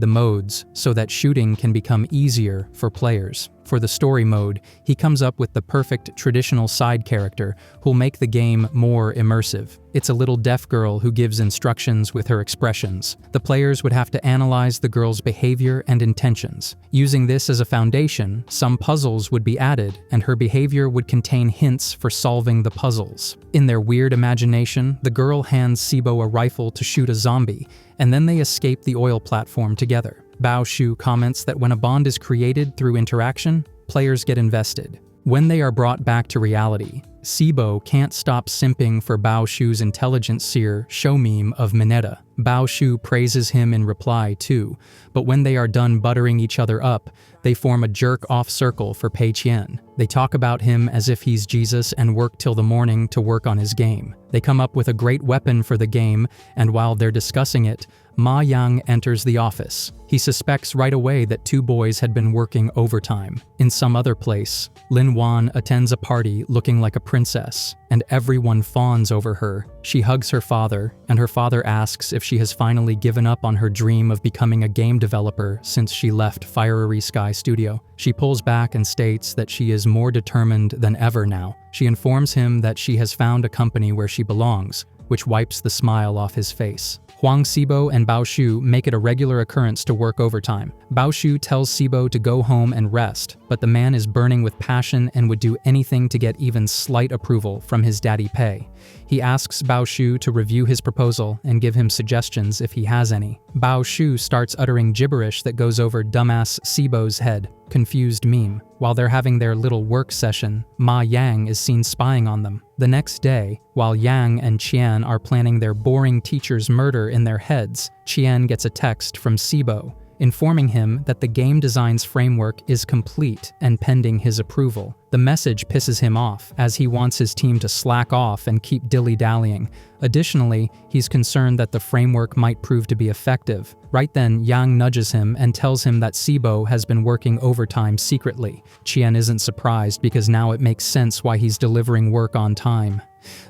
A: the modes so that shooting can become easier for players. For the story mode, he comes up with the perfect traditional side character who'll make the game more immersive. It's a little deaf girl who gives instructions with her expressions. The players would have to analyze the girl's behavior and intentions. Using this as a foundation, some puzzles would be added, and her behavior would contain hints for solving the puzzles. In their weird imagination, the girl hands Sibo a rifle to shoot a zombie, and then they escape the oil platform together. Bao Shu comments that when a bond is created through interaction, players get invested. When they are brought back to reality, Sibo can't stop simping for Bao Shu's intelligence seer show meme of Mineta. Bao Shu praises him in reply too, but when they are done buttering each other up, they form a jerk-off circle for Pei Qian. They talk about him as if he's Jesus and work till the morning to work on his game. They come up with a great weapon for the game, and while they're discussing it, Ma Yang enters the office. He suspects right away that two boys had been working overtime. In some other place, Lin Wan attends a party looking like a princess, and everyone fawns over her. She hugs her father, and her father asks if she has finally given up on her dream of becoming a game developer since she left Fiery Sky Studio. She pulls back and states that she is more determined than ever now. She informs him that she has found a company where she belongs, which wipes the smile off his face. Huang Sibo and Bao Shu make it a regular occurrence to work overtime. Bao Shu tells Sibo to go home and rest, but the man is burning with passion and would do anything to get even slight approval from his daddy Pei. He asks Bao Shu to review his proposal and give him suggestions if he has any. Bao Shu starts uttering gibberish that goes over dumbass Sibo's head. Confused meme. While they're having their little work session, Ma Yang is seen spying on them. The next day, while Yang and Qian are planning their boring teacher's murder in their heads, Qian gets a text from Sibo, informing him that the game design's framework is complete and pending his approval. The message pisses him off, as he wants his team to slack off and keep dilly-dallying. Additionally, he's concerned that the framework might prove to be effective. Right then, Yang nudges him and tells him that Sibo has been working overtime secretly. Qian isn't surprised because now it makes sense why he's delivering work on time.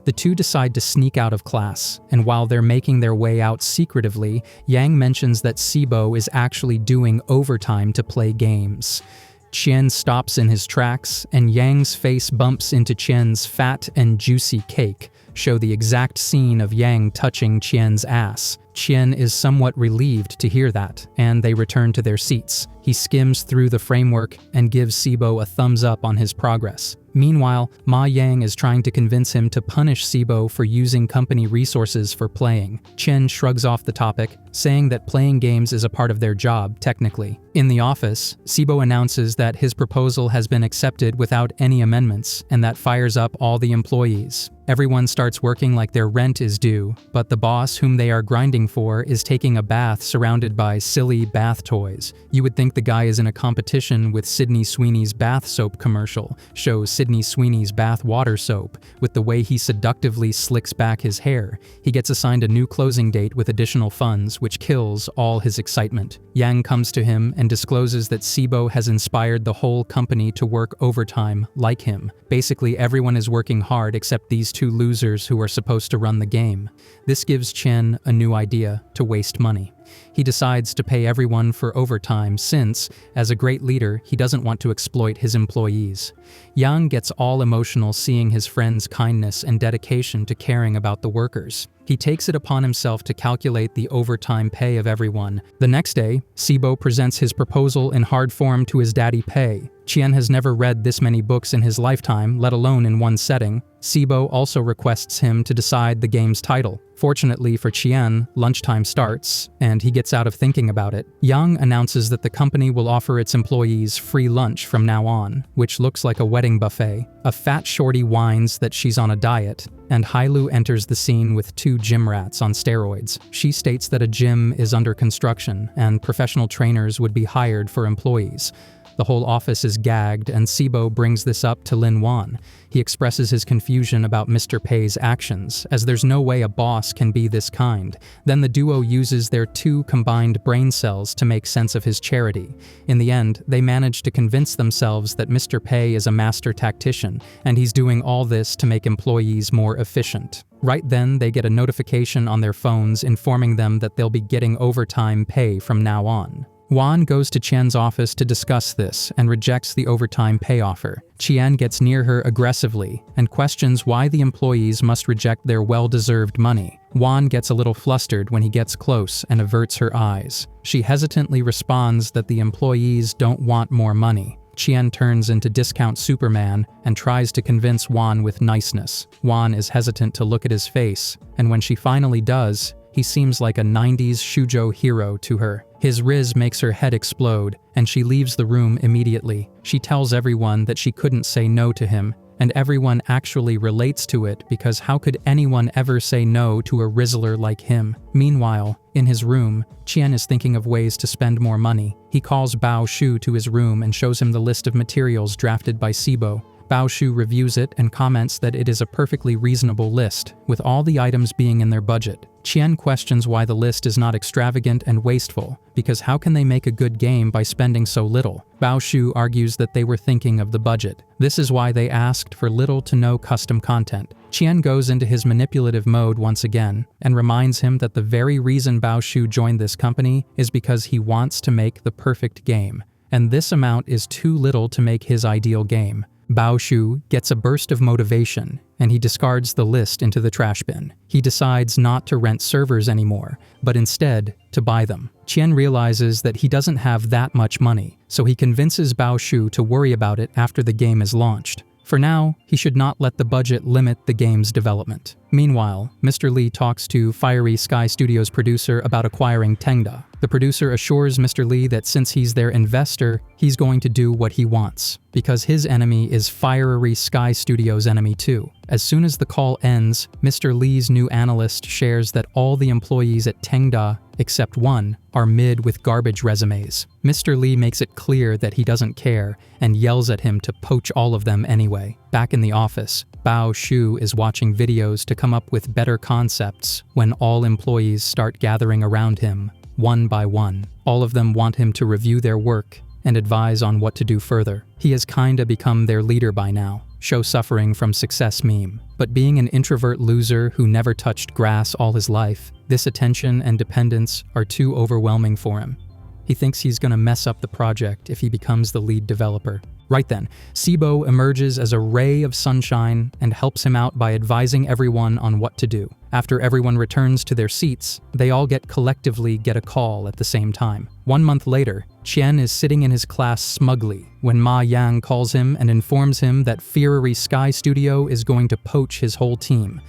A: The two decide to sneak out of class, and while they're making their way out secretively, Yang mentions that Sibo is actually doing overtime to play games. Qian stops in his tracks, and Yang's face bumps into Qian's fat and juicy cake, show the exact scene of Yang touching Qian's ass. Qian is somewhat relieved to hear that, and they return to their seats. He skims through the framework and gives Sibo a thumbs up on his progress. Meanwhile, Ma Yang is trying to convince him to punish Sibo for using company resources for playing. Qian shrugs off the topic, saying that playing games is a part of their job, technically. In the office, Sibo announces that his proposal has been accepted without any amendments, and that fires up all the employees. Everyone starts working like their rent is due, but the boss whom they are grinding for is taking a bath surrounded by silly bath toys. You would think the guy is in a competition with Sydney Sweeney's bath soap commercial, shows Sydney Sweeney's bath water soap, with the way he seductively slicks back his hair. He gets assigned a new closing date with additional funds, which kills all his excitement. Yang comes to him and discloses that Sibo has inspired the whole company to work overtime like him. Basically, everyone is working hard except these two losers who are supposed to run the game. This gives Chen a new idea to waste money. He decides to pay everyone for overtime since, as a great leader, he doesn't want to exploit his employees. Yang gets all emotional seeing his friend's kindness and dedication to caring about the workers. He takes it upon himself to calculate the overtime pay of everyone. The next day, Sibo presents his proposal in hard form to his daddy Pei. Qian has never read this many books in his lifetime, let alone in one setting. Sibo also requests him to decide the game's title. Fortunately for Qian, lunchtime starts, and he gets out of thinking about it. Yang announces that the company will offer its employees free lunch from now on, which looks like a wedding buffet. A fat shorty whines that she's on a diet, and Hailu enters the scene with two gym rats on steroids. She states that a gym is under construction, and professional trainers would be hired for employees. The whole office is gagged, and Sibo brings this up to Lin Wan. He expresses his confusion about Mr. Pei's actions, as there's no way a boss can be this kind. Then the duo uses their two combined brain cells to make sense of his charity. In the end, they manage to convince themselves that Mr. Pei is a master tactician, and he's doing all this to make employees more efficient. Right then, they get a notification on their phones informing them that they'll be getting overtime pay from now on. Wan goes to Qian's office to discuss this and rejects the overtime pay offer. Qian gets near her aggressively and questions why the employees must reject their well-deserved money. Wan gets a little flustered when he gets close and averts her eyes. She hesitantly responds that the employees don't want more money. Qian turns into Discount Superman and tries to convince Wan with niceness. Wan is hesitant to look at his face, and when she finally does, he seems like a 90s shoujo hero to her. His riz makes her head explode, and she leaves the room immediately. She tells everyone that she couldn't say no to him, and everyone actually relates to it because how could anyone ever say no to a rizzler like him? Meanwhile, in his room, Qian is thinking of ways to spend more money. He calls Bao Shu to his room and shows him the list of materials drafted by Sibo. Bao Shu reviews it and comments that it is a perfectly reasonable list, with all the items being in their budget. Qian questions why the list is not extravagant and wasteful, because how can they make a good game by spending so little? Bao Shu argues that they were thinking of the budget. This is why they asked for little to no custom content. Qian goes into his manipulative mode once again, and reminds him that the very reason Bao Shu joined this company is because he wants to make the perfect game, and this amount is too little to make his ideal game. Bao Shu gets a burst of motivation, and he discards the list into the trash bin. He decides not to rent servers anymore, but instead to buy them. Qian realizes that he doesn't have that much money, so he convinces Bao Shu to worry about it after the game is launched. For now, he should not let the budget limit the game's development. Meanwhile, Mr. Lee talks to Fiery Sky Studios' producer about acquiring Tengda. The producer assures Mr. Lee that since he's their investor, he's going to do what he wants, because his enemy is Fiery Sky Studios' enemy too. As soon as the call ends, Mr. Lee's new analyst shares that all the employees at Tengda, except one, are mid with garbage resumes. Mr. Lee makes it clear that he doesn't care and yells at him to poach all of them anyway. Back in the office, Bao Shu is watching videos to come up with better concepts when all employees start gathering around him, one by one. All of them want him to review their work and advise on what to do further. He has kinda become their leader by now. Show suffering from success meme. But being an introvert loser who never touched grass all his life, this attention and dependence are too overwhelming for him. He thinks he's gonna mess up the project if he becomes the lead developer. Right then, Sibo emerges as a ray of sunshine and helps him out by advising everyone on what to do. After everyone returns to their seats, they all collectively get a call at the same time. 1 month later, Qian is sitting in his class smugly when Ma Yang calls him and informs him that Fiery Sky Studio is going to poach his whole team.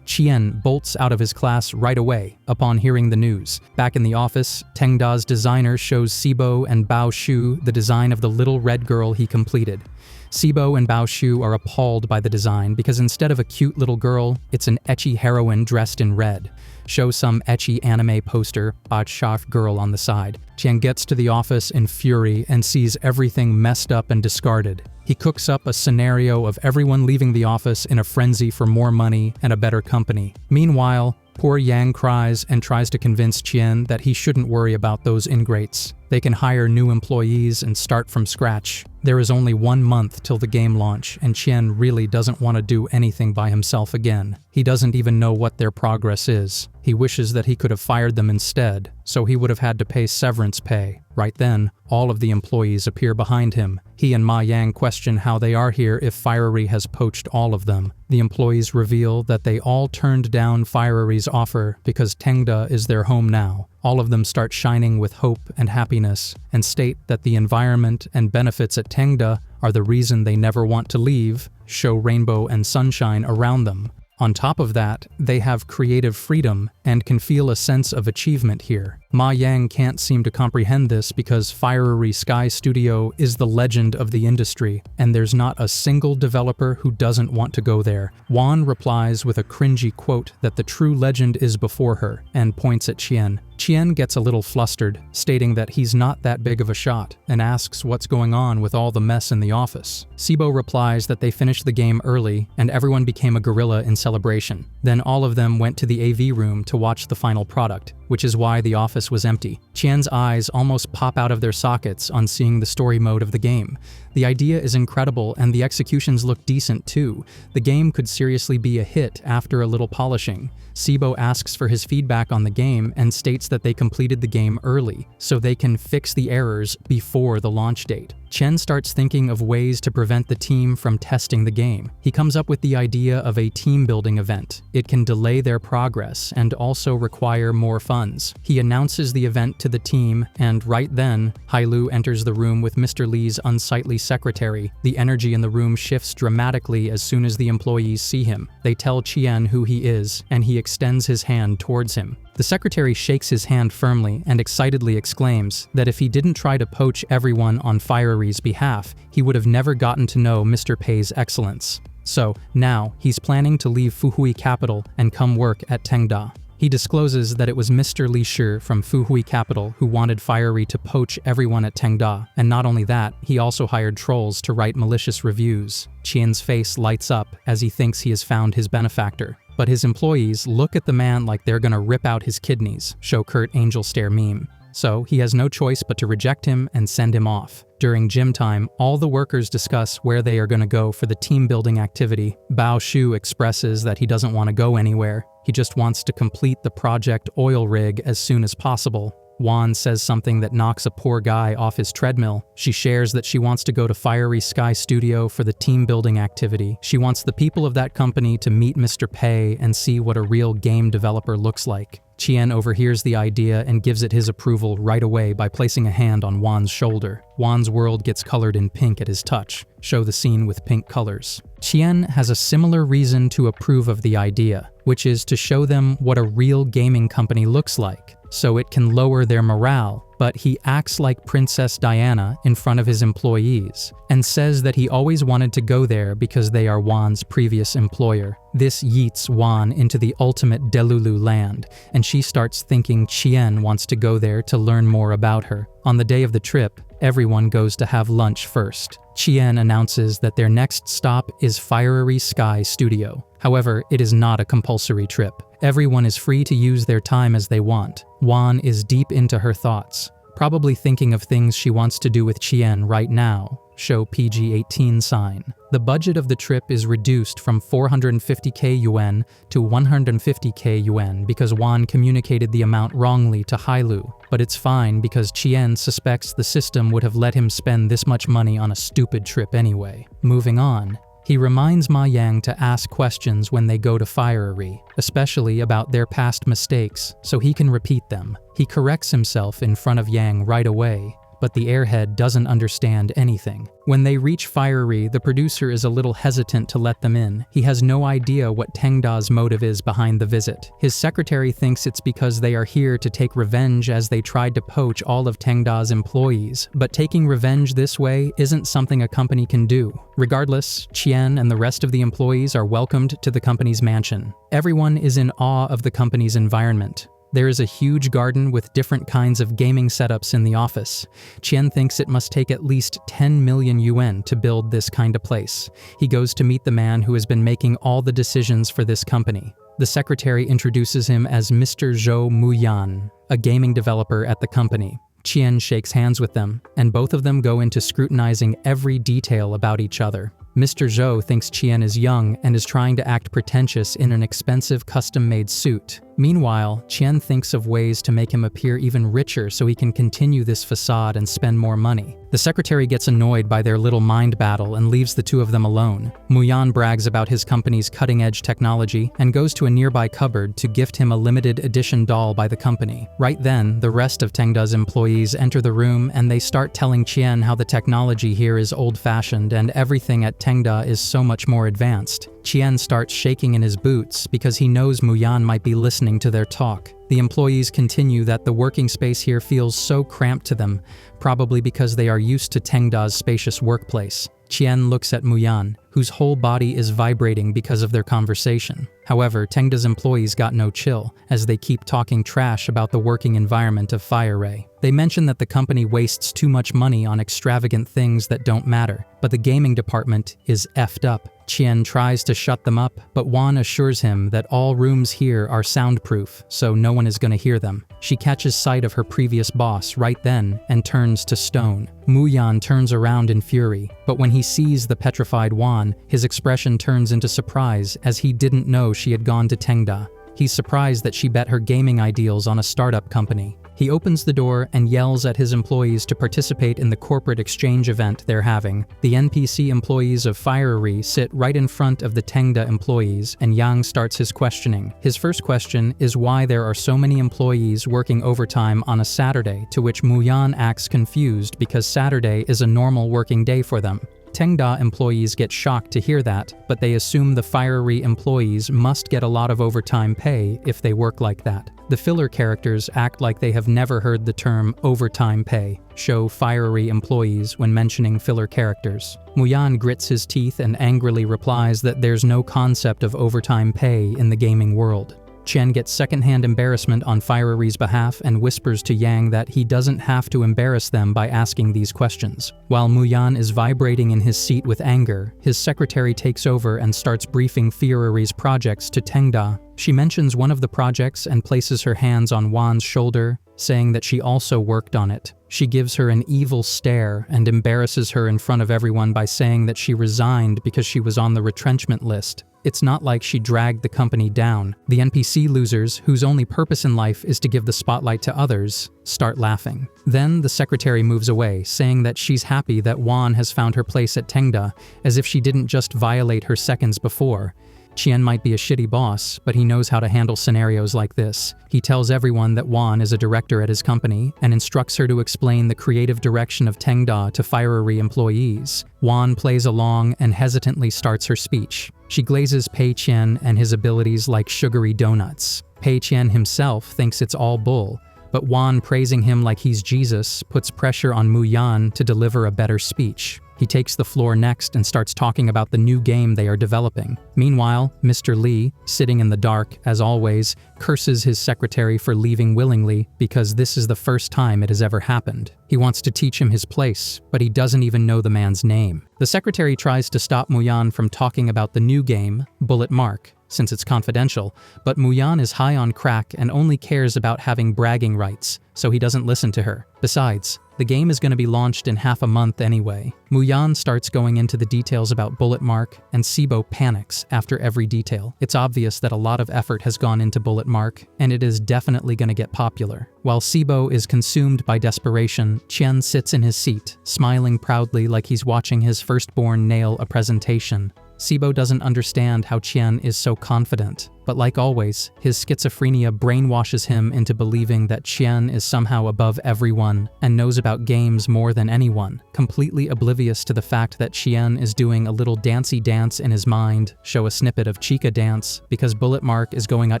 A: Qian bolts out of his class right away upon hearing the news. Back in the office, Tengda's designer shows Sibo and Bao Shu the design of the little red girl he completed. Sibo and Bao Shu are appalled by the design because instead of a cute little girl, it's an ecchi heroine dressed in red. Show some ecchi anime poster, Sharf girl on the side. Qian gets to the office in fury and sees everything messed up and discarded. He cooks up a scenario of everyone leaving the office in a frenzy for more money and a better company. Meanwhile, poor Yang cries and tries to convince Qian that he shouldn't worry about those ingrates. They can hire new employees and start from scratch. There is only 1 month till the game launch, and Qian really doesn't want to do anything by himself again. He doesn't even know what their progress is. He wishes that he could have fired them instead, so he would have had to pay severance pay. Right then, all of the employees appear behind him. He and Ma Yang question how they are here if Fiery has poached all of them. The employees reveal that they all turned down Fiery's offer because Tengda is their home now. All of them start shining with hope and happiness and state that the environment and benefits at Tengda are the reason they never want to leave, show rainbow and sunshine around them. On top of that, they have creative freedom and can feel a sense of achievement here. Ma Yang can't seem to comprehend this because Fiery Sky Studio is the legend of the industry, and there's not a single developer who doesn't want to go there. Wan replies with a cringy quote that the true legend is before her, and points at Qian. Qian gets a little flustered, stating that he's not that big of a shot, and asks what's going on with all the mess in the office. Sibo replies that they finished the game early, and everyone became a gorilla in celebration. Then all of them went to the AV room to watch the final product, which is why the office was empty. Qian's eyes almost pop out of their sockets on seeing the story mode of the game. The idea is incredible and the executions look decent too. The game could seriously be a hit after a little polishing. Sibo asks for his feedback on the game and states that they completed the game early, so they can fix the errors before the launch date. Chen starts thinking of ways to prevent the team from testing the game. He comes up with the idea of a team-building event. It can delay their progress and also require more funds. He announces the event to the team, and right then, Hailu enters the room with Mr. Lee's unsightly secretary. The energy in the room shifts dramatically as soon as the employees see him. They tell Qian who he is, and he extends his hand towards him. The secretary shakes his hand firmly and excitedly exclaims that if he didn't try to poach everyone on Fiery's behalf, he would have never gotten to know Mr. Pei's excellence. So, now, he's planning to leave Fuhui Capital and come work at Tengda. He discloses that it was Mr. Li Shi from Fuhui Capital who wanted Fiery to poach everyone at Tengda, and not only that, he also hired trolls to write malicious reviews. Qian's face lights up as he thinks he has found his benefactor. But his employees look at the man like they're gonna rip out his kidneys, show Kurt Angel stare meme. So, he has no choice but to reject him and send him off. During gym time, all the workers discuss where they are going to go for the team-building activity. Bao Shu expresses that he doesn't want to go anywhere. He just wants to complete the project oil rig as soon as possible. Wan says something that knocks a poor guy off his treadmill. She shares that she wants to go to Fiery Sky Studio for the team-building activity. She wants the people of that company to meet Mr. Pei and see what a real game developer looks like. Qian overhears the idea and gives it his approval right away by placing a hand on Wan's shoulder. Wan's world gets colored in pink at his touch. Show the scene with pink colors. Qian has a similar reason to approve of the idea, which is to show them what a real gaming company looks like, so it can lower their morale, but he acts like Princess Diana in front of his employees, and says that he always wanted to go there because they are Wan's previous employer. This yeets Wan into the ultimate Delulu land, and she starts thinking Qian wants to go there to learn more about her. On the day of the trip, everyone goes to have lunch first. Qian announces that their next stop is Fiery Sky Studio. However, it is not a compulsory trip. Everyone is free to use their time as they want. Wan is deep into her thoughts, probably thinking of things she wants to do with Qian right now. Show PG-18 sign. The budget of the trip is reduced from 450k yuan to 150k yuan because Wan communicated the amount wrongly to Hailu, but it's fine because Qian suspects the system would have let him spend this much money on a stupid trip anyway. Moving on. He reminds Ma Yang to ask questions when they go to Fiery, especially about their past mistakes, so he can repeat them. He corrects himself in front of Yang right away, but the airhead doesn't understand anything. When they reach Fiery, the producer is a little hesitant to let them in. He has no idea what Tengda's motive is behind the visit. His secretary thinks it's because they are here to take revenge as they tried to poach all of Tengda's employees, but taking revenge this way isn't something a company can do. Regardless, Qian and the rest of the employees are welcomed to the company's mansion. Everyone is in awe of the company's environment. There is a huge garden with different kinds of gaming setups in the office. Qian thinks it must take at least 10 million yuan to build this kind of place. He goes to meet the man who has been making all the decisions for this company. The secretary introduces him as Mr. Zhou Muyan, a gaming developer at the company. Qian shakes hands with them, and both of them go into scrutinizing every detail about each other. Mr. Zhou thinks Qian is young and is trying to act pretentious in an expensive custom-made suit. Meanwhile, Qian thinks of ways to make him appear even richer so he can continue this facade and spend more money. The secretary gets annoyed by their little mind battle and leaves the two of them alone. Muyan brags about his company's cutting-edge technology and goes to a nearby cupboard to gift him a limited edition doll by the company. Right then, the rest of Tengda's employees enter the room and they start telling Qian how the technology here is old-fashioned and everything at Tengda is so much more advanced. Qian starts shaking in his boots because he knows Muyan might be listening to their talk. The employees continue that the working space here feels so cramped to them, probably because they are used to Tengda's spacious workplace. Qian looks at Muyan, whose whole body is vibrating because of their conversation. However, Tengda's employees got no chill, as they keep talking trash about the working environment of Fiery. They mention that the company wastes too much money on extravagant things that don't matter, but the gaming department is effed up. Qian tries to shut them up, but Wan assures him that all rooms here are soundproof, so no one is going to hear them. She catches sight of her previous boss right then and turns to stone. Muyan turns around in fury, but when he sees the petrified Wan, his expression turns into surprise as he didn't know she had gone to Tengda. He's surprised that she bet her gaming ideals on a startup company. He opens the door and yells at his employees to participate in the corporate exchange event they're having. The NPC employees of Fiery sit right in front of the Tengda employees, and Yang starts his questioning. His first question is why there are so many employees working overtime on a Saturday, to which Muyan acts confused because Saturday is a normal working day for them. Tengda employees get shocked to hear that, but they assume the fiery employees must get a lot of overtime pay if they work like that. The filler characters act like they have never heard the term overtime pay, show fiery employees when mentioning filler characters. Muyan grits his teeth and angrily replies that there's no concept of overtime pay in the gaming world. Chen gets secondhand embarrassment on Fiery's behalf and whispers to Yang that he doesn't have to embarrass them by asking these questions. While Muyan is vibrating in his seat with anger, his secretary takes over and starts briefing Fiery's projects to Tengda. She mentions one of the projects and places her hands on Wan's shoulder, saying that she also worked on it. She gives her an evil stare and embarrasses her in front of everyone by saying that she resigned because she was on the retrenchment list. It's not like she dragged the company down. The NPC losers, whose only purpose in life is to give the spotlight to others, start laughing. Then the secretary moves away, saying that she's happy that Wan has found her place at Tengda, as if she didn't just violate her seconds before. Qian might be a shitty boss, but he knows how to handle scenarios like this. He tells everyone that Wan is a director at his company and instructs her to explain the creative direction of Tengda to fiery employees. Wan plays along and hesitantly starts her speech. She glazes Pei Qian and his abilities like sugary donuts. Pei Qian himself thinks it's all bull, but Wan praising him like he's Jesus puts pressure on Muyan to deliver a better speech. He takes the floor next and starts talking about the new game they are developing. Meanwhile, Mr. Li, sitting in the dark, as always, curses his secretary for leaving willingly because this is the first time it has ever happened. He wants to teach him his place, but he doesn't even know the man's name. The secretary tries to stop Muyan from talking about the new game, Bullet Mark, since it's confidential, but Muyan is high on crack and only cares about having bragging rights, so he doesn't listen to her. Besides, the game is going to be launched in half a month anyway. Muyan starts going into the details about Bullet Mark, and Sibo panics after every detail. It's obvious that a lot of effort has gone into Bullet Mark, and it is definitely going to get popular. While Sibo is consumed by desperation, Qian sits in his seat, smiling proudly like he's watching his firstborn nail a presentation. Sibo doesn't understand how Qian is so confident, but like always, his schizophrenia brainwashes him into believing that Qian is somehow above everyone and knows about games more than anyone, completely oblivious to the fact that Qian is doing a little dancey dance in his mind, show a snippet of Chica dance, because Bullet Mark is going to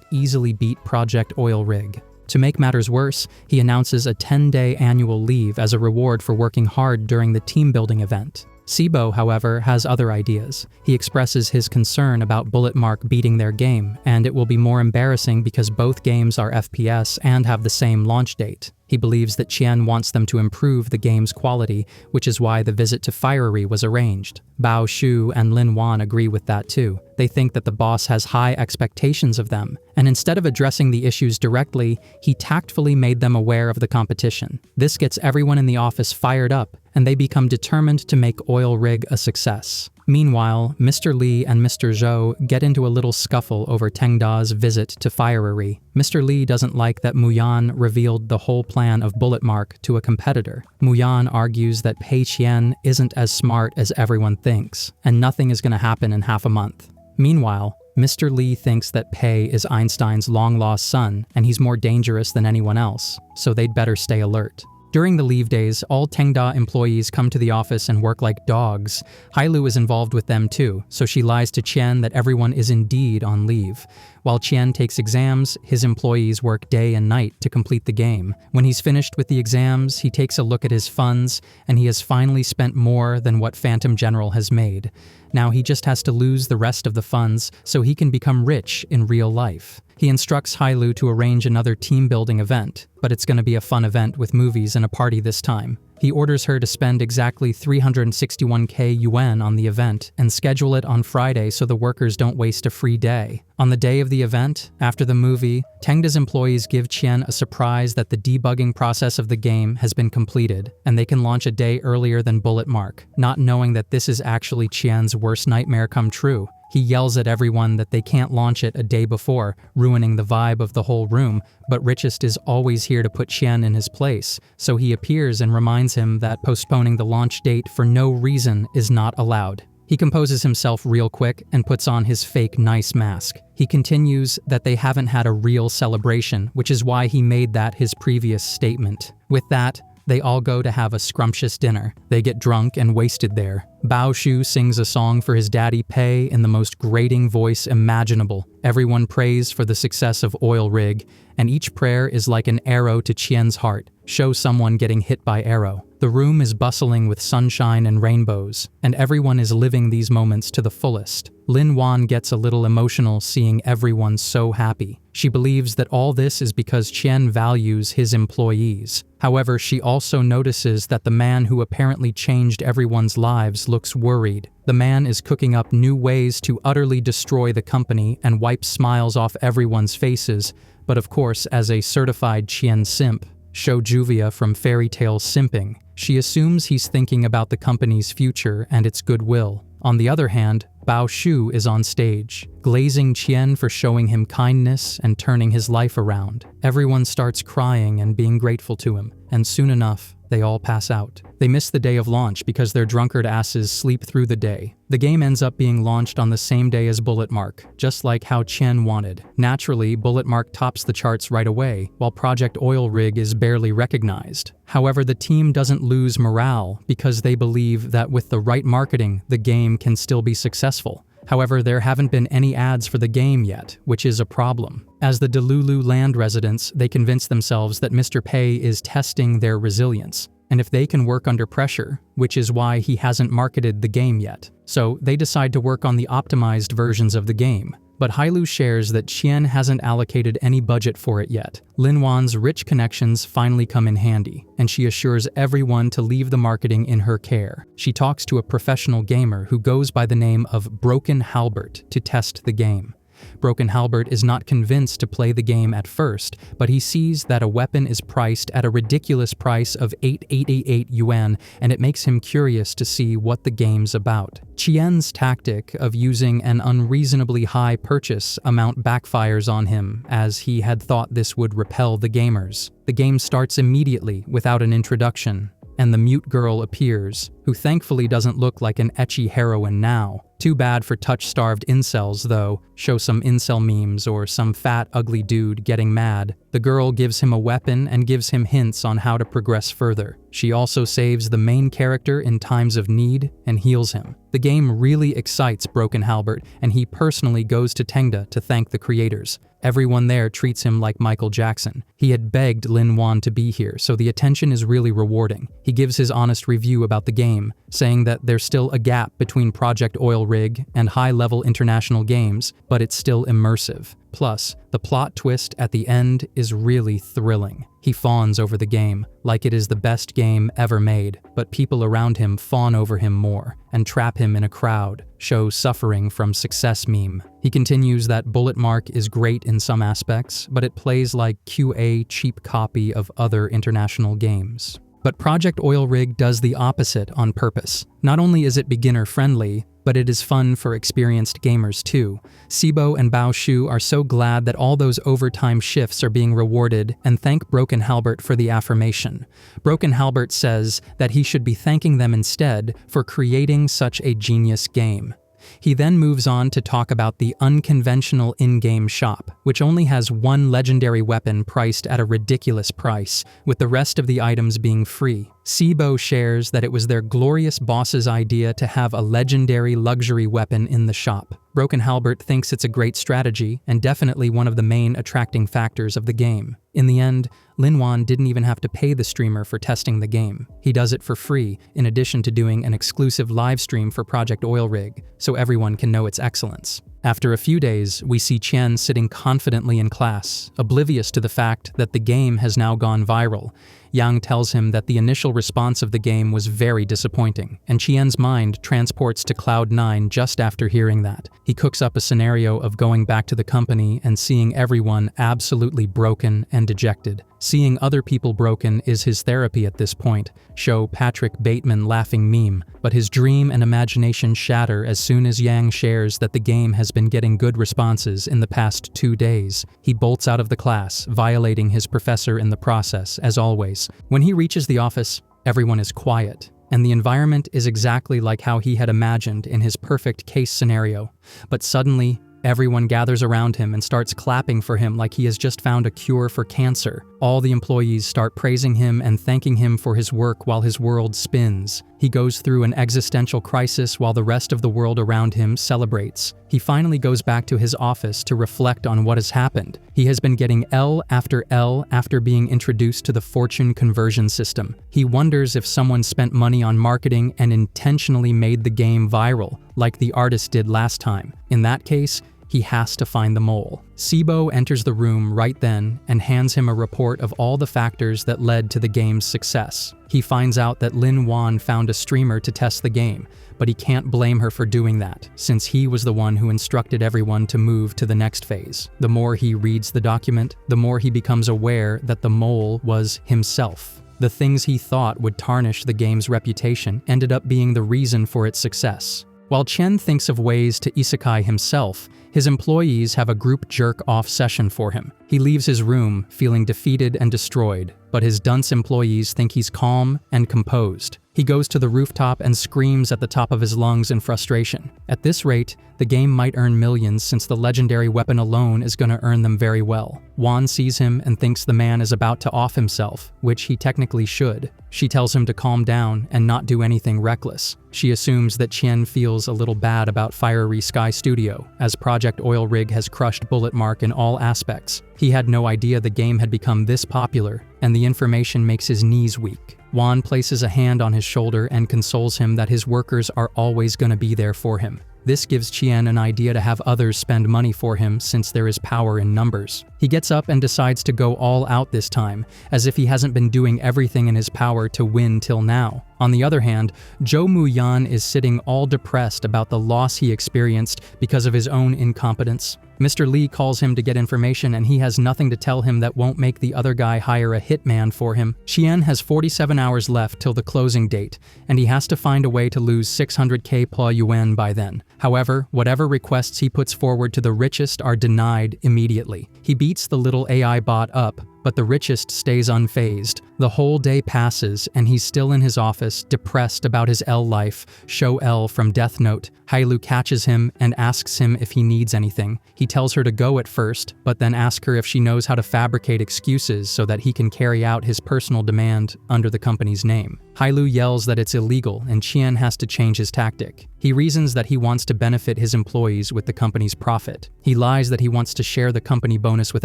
A: easily beat Project Oil Rig. To make matters worse, he announces a 10-day annual leave as a reward for working hard during the team-building event. Sibo, however, has other ideas. He expresses his concern about Bullet Mark beating their game, and it will be more embarrassing because both games are FPS and have the same launch date. He believes that Qian wants them to improve the game's quality, which is why the visit to Fiery was arranged. Bao Shu and Lin Wan agree with that too. They think that the boss has high expectations of them, and instead of addressing the issues directly, he tactfully made them aware of the competition. This gets everyone in the office fired up, and they become determined to make Oil Rig a success. Meanwhile, Mr. Li and Mr. Zhou get into a little scuffle over Tengda's visit to Fiery. Mr. Li doesn't like that Muyan revealed the whole plan of Bullet Mark to a competitor. Muyan argues that Pei Qian isn't as smart as everyone thinks, and nothing is going to happen in half a month. Meanwhile, Mr. Li thinks that Pei is Einstein's long-lost son, and he's more dangerous than anyone else, so they'd better stay alert. During the leave days, all Tengda employees come to the office and work like dogs. Hailu is involved with them too, so she lies to Qian that everyone is indeed on leave. While Qian takes exams, his employees work day and night to complete the game. When he's finished with the exams, he takes a look at his funds, and he has finally spent more than what Phantom General has made. Now he just has to lose the rest of the funds so he can become rich in real life. He instructs Hailu to arrange another team-building event, but it's going to be a fun event with movies and a party this time. He orders her to spend exactly 361k yuan on the event and schedule it on Friday so the workers don't waste a free day. On the day of the event, after the movie, Tengda's employees give Qian a surprise that the debugging process of the game has been completed, and they can launch a day earlier than Bullet Mark, not knowing that this is actually Qian's worst nightmare come true. He yells at everyone that they can't launch it a day before, ruining the vibe of the whole room, but Richest is always here to put Qian in his place, so he appears and reminds him that postponing the launch date for no reason is not allowed. He composes himself real quick and puts on his fake nice mask. He continues that they haven't had a real celebration, which is why he made that his previous statement. With that, They all go to have a scrumptious dinner. They get drunk and wasted there. Bao Shu sings a song for his daddy Pei in the most grating voice imaginable. Everyone prays for the success of Oil Rig, and each prayer is like an arrow to Qian's heart. Show someone getting hit by arrow. The room is bustling with sunshine and rainbows, and everyone is living these moments to the fullest. Lin Wan gets a little emotional seeing everyone so happy. She believes that all this is because Qian values his employees. However, she also notices that the man who apparently changed everyone's lives looks worried. The man is cooking up new ways to utterly destroy the company and wipe smiles off everyone's faces, but of course as a certified Qian simp. Show Juvia from Fairy Tale Simping. She assumes he's thinking about the company's future and its goodwill. On the other hand, Bao Shu is on stage, glazing Qian for showing him kindness and turning his life around. Everyone starts crying and being grateful to him, and soon enough, they all pass out. They miss the day of launch because their drunkard asses sleep through the day. The game ends up being launched on the same day as Bullet Mark, just like how Qian wanted. Naturally, Bullet Mark tops the charts right away, while Project Oil Rig is barely recognized. However, the team doesn't lose morale because they believe that with the right marketing, the game can still be successful. However, there haven't been any ads for the game yet, which is a problem. As the Delulu land residents, they convince themselves that Mr. Pei is testing their resilience, and if they can work under pressure, which is why he hasn't marketed the game yet. So they decide to work on the optimized versions of the game. But Hailu shares that Qian hasn't allocated any budget for it yet. Lin Wan's rich connections finally come in handy, and she assures everyone to leave the marketing in her care. She talks to a professional gamer who goes by the name of Broken Halbert to test the game. Broken Halbert is not convinced to play the game at first, but he sees that a weapon is priced at a ridiculous price of 888 yuan, and it makes him curious to see what the game's about. Qian's tactic of using an unreasonably high purchase amount backfires on him, as he had thought this would repel the gamers. The game starts immediately without an introduction, and the mute girl appears, who thankfully doesn't look like an ecchi heroine now. Too bad for touch-starved incels, though. Show some incel memes or some fat, ugly dude getting mad. The girl gives him a weapon and gives him hints on how to progress further. She also saves the main character in times of need and heals him. The game really excites Broken Halbert, and he personally goes to Tengda to thank the creators. Everyone there treats him like Michael Jackson. He had begged Lin Wan to be here, so the attention is really rewarding. He gives his honest review about the game, saying that there's still a gap between Project Oil Rig and high-level international games, but it's still immersive. Plus, the plot twist at the end is really thrilling. He fawns over the game, like it is the best game ever made, but people around him fawn over him more, and trap him in a crowd, show suffering from success meme. He continues that Bullet Mark is great in some aspects, but it plays like QA cheap copy of other international games. But Project Oil Rig does the opposite on purpose. Not only is it beginner-friendly, but it is fun for experienced gamers too. Sibo and Bao Shu are so glad that all those overtime shifts are being rewarded and thank Broken Halbert for the affirmation. Broken Halbert says that he should be thanking them instead for creating such a genius game. He then moves on to talk about the unconventional in-game shop, which only has one legendary weapon priced at a ridiculous price, with the rest of the items being free. Sibo shares that it was their glorious boss's idea to have a legendary luxury weapon in the shop. Broken Halbert thinks it's a great strategy and definitely one of the main attracting factors of the game. In the end, Lin Wan didn't even have to pay the streamer for testing the game. He does it for free, in addition to doing an exclusive live stream for Project Oil Rig, so everyone can know its excellence. After a few days, we see Qian sitting confidently in class, oblivious to the fact that the game has now gone viral. Yang tells him that the initial response of the game was very disappointing, and Qian's mind transports to Cloud 9 just after hearing that. He cooks up a scenario of going back to the company and seeing everyone absolutely broken and dejected. Seeing other people broken is his therapy at this point. Show Patrick Bateman laughing meme, but his dream and imagination shatter as soon as Yang shares that the game has been getting good responses in the past 2 days. He bolts out of the class, violating his professor in the process, as always. When he reaches the office, everyone is quiet, and the environment is exactly like how he had imagined in his perfect case scenario. But suddenly, Everyone gathers around him and starts clapping for him like he has just found a cure for cancer. All the employees start praising him and thanking him for his work while his world spins. He goes through an existential crisis while the rest of the world around him celebrates. He finally goes back to his office to reflect on what has happened. He has been getting L after L after being introduced to the fortune conversion system. He wonders if someone spent money on marketing and intentionally made the game viral, like the artist did last time. In that case, he has to find the mole. Sibo enters the room right then and hands him a report of all the factors that led to the game's success. He finds out that Lin Wan found a streamer to test the game, but he can't blame her for doing that, since he was the one who instructed everyone to move to the next phase. The more he reads the document, the more he becomes aware that the mole was himself. The things he thought would tarnish the game's reputation ended up being the reason for its success. While Chen thinks of ways to isekai himself, his employees have a group jerk-off session for him. He leaves his room feeling defeated and destroyed, but his dunce employees think he's calm and composed. He goes to the rooftop and screams at the top of his lungs in frustration. At this rate, the game might earn millions since the legendary weapon alone is going to earn them very well. Wan sees him and thinks the man is about to off himself, which he technically should. She tells him to calm down and not do anything reckless. She assumes that Qian feels a little bad about Fiery Sky Studio, as Project Oil Rig has crushed Bullet Mark in all aspects. He had no idea the game had become this popular, and the information makes his knees weak. Wan places a hand on his shoulder and consoles him that his workers are always going to be there for him. This gives Qian an idea to have others spend money for him since there is power in numbers. He gets up and decides to go all out this time, as if he hasn't been doing everything in his power to win till now. On the other hand, Zhou Muyan is sitting all depressed about the loss he experienced because of his own incompetence. Mr. Li calls him to get information and he has nothing to tell him that won't make the other guy hire a hitman for him. Qian has 47 hours left till the closing date, and he has to find a way to lose 600k per yuan by then. However, whatever requests he puts forward to the richest are denied immediately. He beats the little AI bot up, but the richest stays unfazed. The whole day passes and he's still in his office, depressed about his L life. Show L from Death Note. Hailu catches him and asks him if he needs anything. He tells her to go at first, but then asks her if she knows how to fabricate excuses so that he can carry out his personal demand under the company's name. Hailu yells that it's illegal and Qian has to change his tactic. He reasons that he wants to benefit his employees with the company's profit. He lies that he wants to share the company bonus with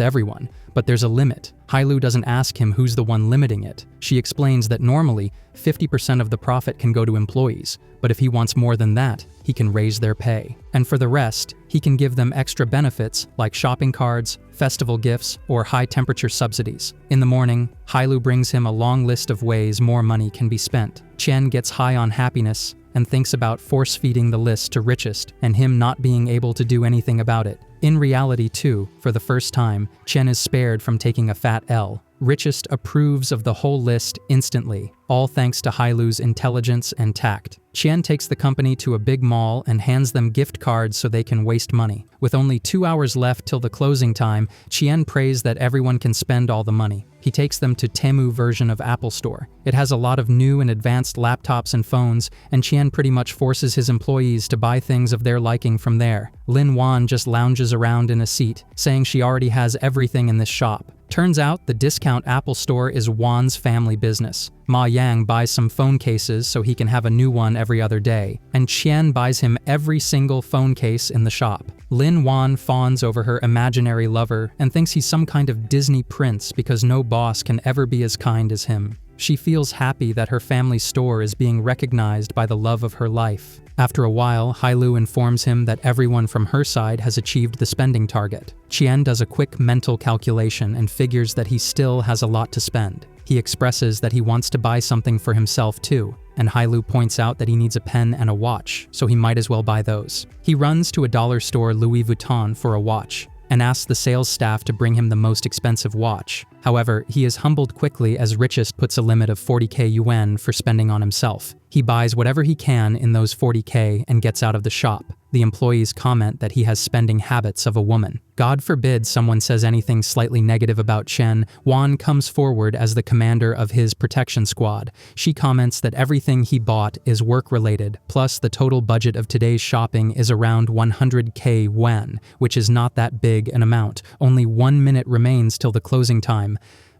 A: everyone, but there's a limit. Hailu doesn't ask him who's the one limiting it. She explains that normally, 50% of the profit can go to employees, but if he wants more than that, he can raise their pay. And for the rest, he can give them extra benefits like shopping cards, festival gifts, or high-temperature subsidies. In the morning, Hailu brings him a long list of ways more money can be spent. Chen gets high on happiness and thinks about force-feeding the list to richest and him not being able to do anything about it. In reality too, for the first time, Chen is spared from taking a fat L. Richest approves of the whole list instantly, all thanks to Hailu's intelligence and tact. Qian takes the company to a big mall and hands them gift cards so they can waste money. With only 2 hours left till the closing time, Qian prays that everyone can spend all the money. He takes them to Temu version of Apple Store. It has a lot of new and advanced laptops and phones, and Qian pretty much forces his employees to buy things of their liking from there. Lin Wan just lounges around in a seat, saying she already has everything in this shop. Turns out the discount Apple Store is Wan's family business. Ma Yang buys some phone cases so he can have a new one every other day, and Qian buys him every single phone case in the shop. Lin Wan fawns over her imaginary lover and thinks he's some kind of Disney prince because no boss can ever be as kind as him. She feels happy that her family store is being recognized by the love of her life. After a while, Hailu informs him that everyone from her side has achieved the spending target. Qian does a quick mental calculation and figures that he still has a lot to spend. He expresses that he wants to buy something for himself too, and Hailu points out that he needs a pen and a watch, so he might as well buy those. He runs to a dollar store Louis Vuitton for a watch, and asks the sales staff to bring him the most expensive watch. However, he is humbled quickly as Richest puts a limit of 40k yuan for spending on himself. He buys whatever he can in those 40K and gets out of the shop. The employees comment that he has spending habits of a woman. God forbid someone says anything slightly negative about Chen. Juan comes forward as the commander of his protection squad. She comments that everything he bought is work-related, plus the total budget of today's shopping is around 100K yuan, which is not that big an amount. Only 1 minute remains till the closing time.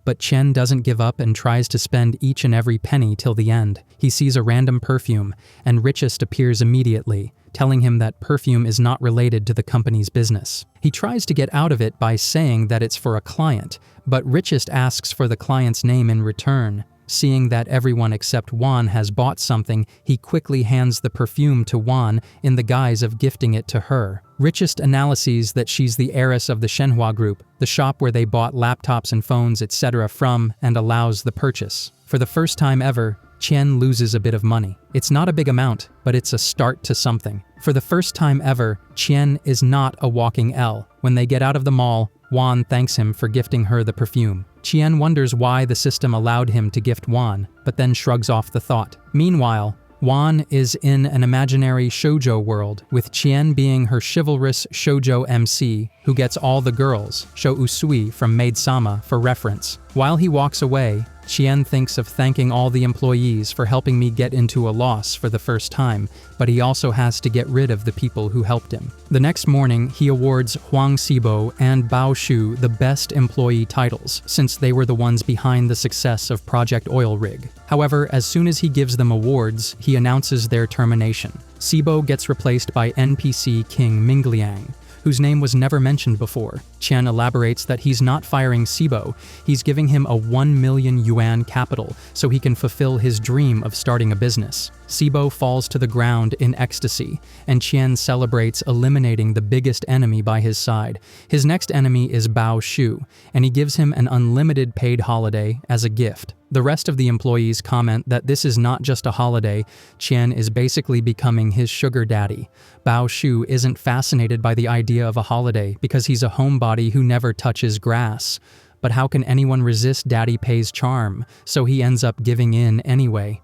A: But Chen doesn't give up and tries to spend each and every penny till the end. He sees a random perfume, and Richest appears immediately, telling him that perfume is not related to the company's business. He tries to get out of it by saying that it's for a client, but Richest asks for the client's name in return. Seeing that everyone except Juan has bought something, he quickly hands the perfume to Juan in the guise of gifting it to her. Richest analyses that she's the heiress of the Shenhua Group, the shop where they bought laptops and phones, etc. from, and allows the purchase. For the first time ever, Chen loses a bit of money. It's not a big amount, but it's a start to something. For the first time ever, Chen is not a walking L. When they get out of the mall, Juan thanks him for gifting her the perfume. Qian wonders why the system allowed him to gift Juan, but then shrugs off the thought. Meanwhile, Juan is in an imaginary shoujo world, with Qian being her chivalrous shoujo MC, who gets all the girls, Shou Usui from Maid-sama, for reference. While he walks away, Qian thinks of thanking all the employees for helping me get into a loss for the first time, but he also has to get rid of the people who helped him. The next morning, he awards Huang Xibo and Bao Shu the best employee titles, since they were the ones behind the success of Project Oil Rig. However, as soon as he gives them awards, he announces their termination. Xibo gets replaced by NPC King Mingliang, whose name was never mentioned before. Chen elaborates that he's not firing Xibo, he's giving him a 1 million yuan capital so he can fulfill his dream of starting a business. Xibo falls to the ground in ecstasy, and Chen celebrates eliminating the biggest enemy by his side. His next enemy is Bao Shu, and he gives him an unlimited paid holiday as a gift. The rest of the employees comment that this is not just a holiday, Chen is basically becoming his sugar daddy. Bao Shu isn't fascinated by the idea of a holiday because he's a homebody who never touches grass. But how can anyone resist Daddy Pay's charm? So he ends up giving in anyway.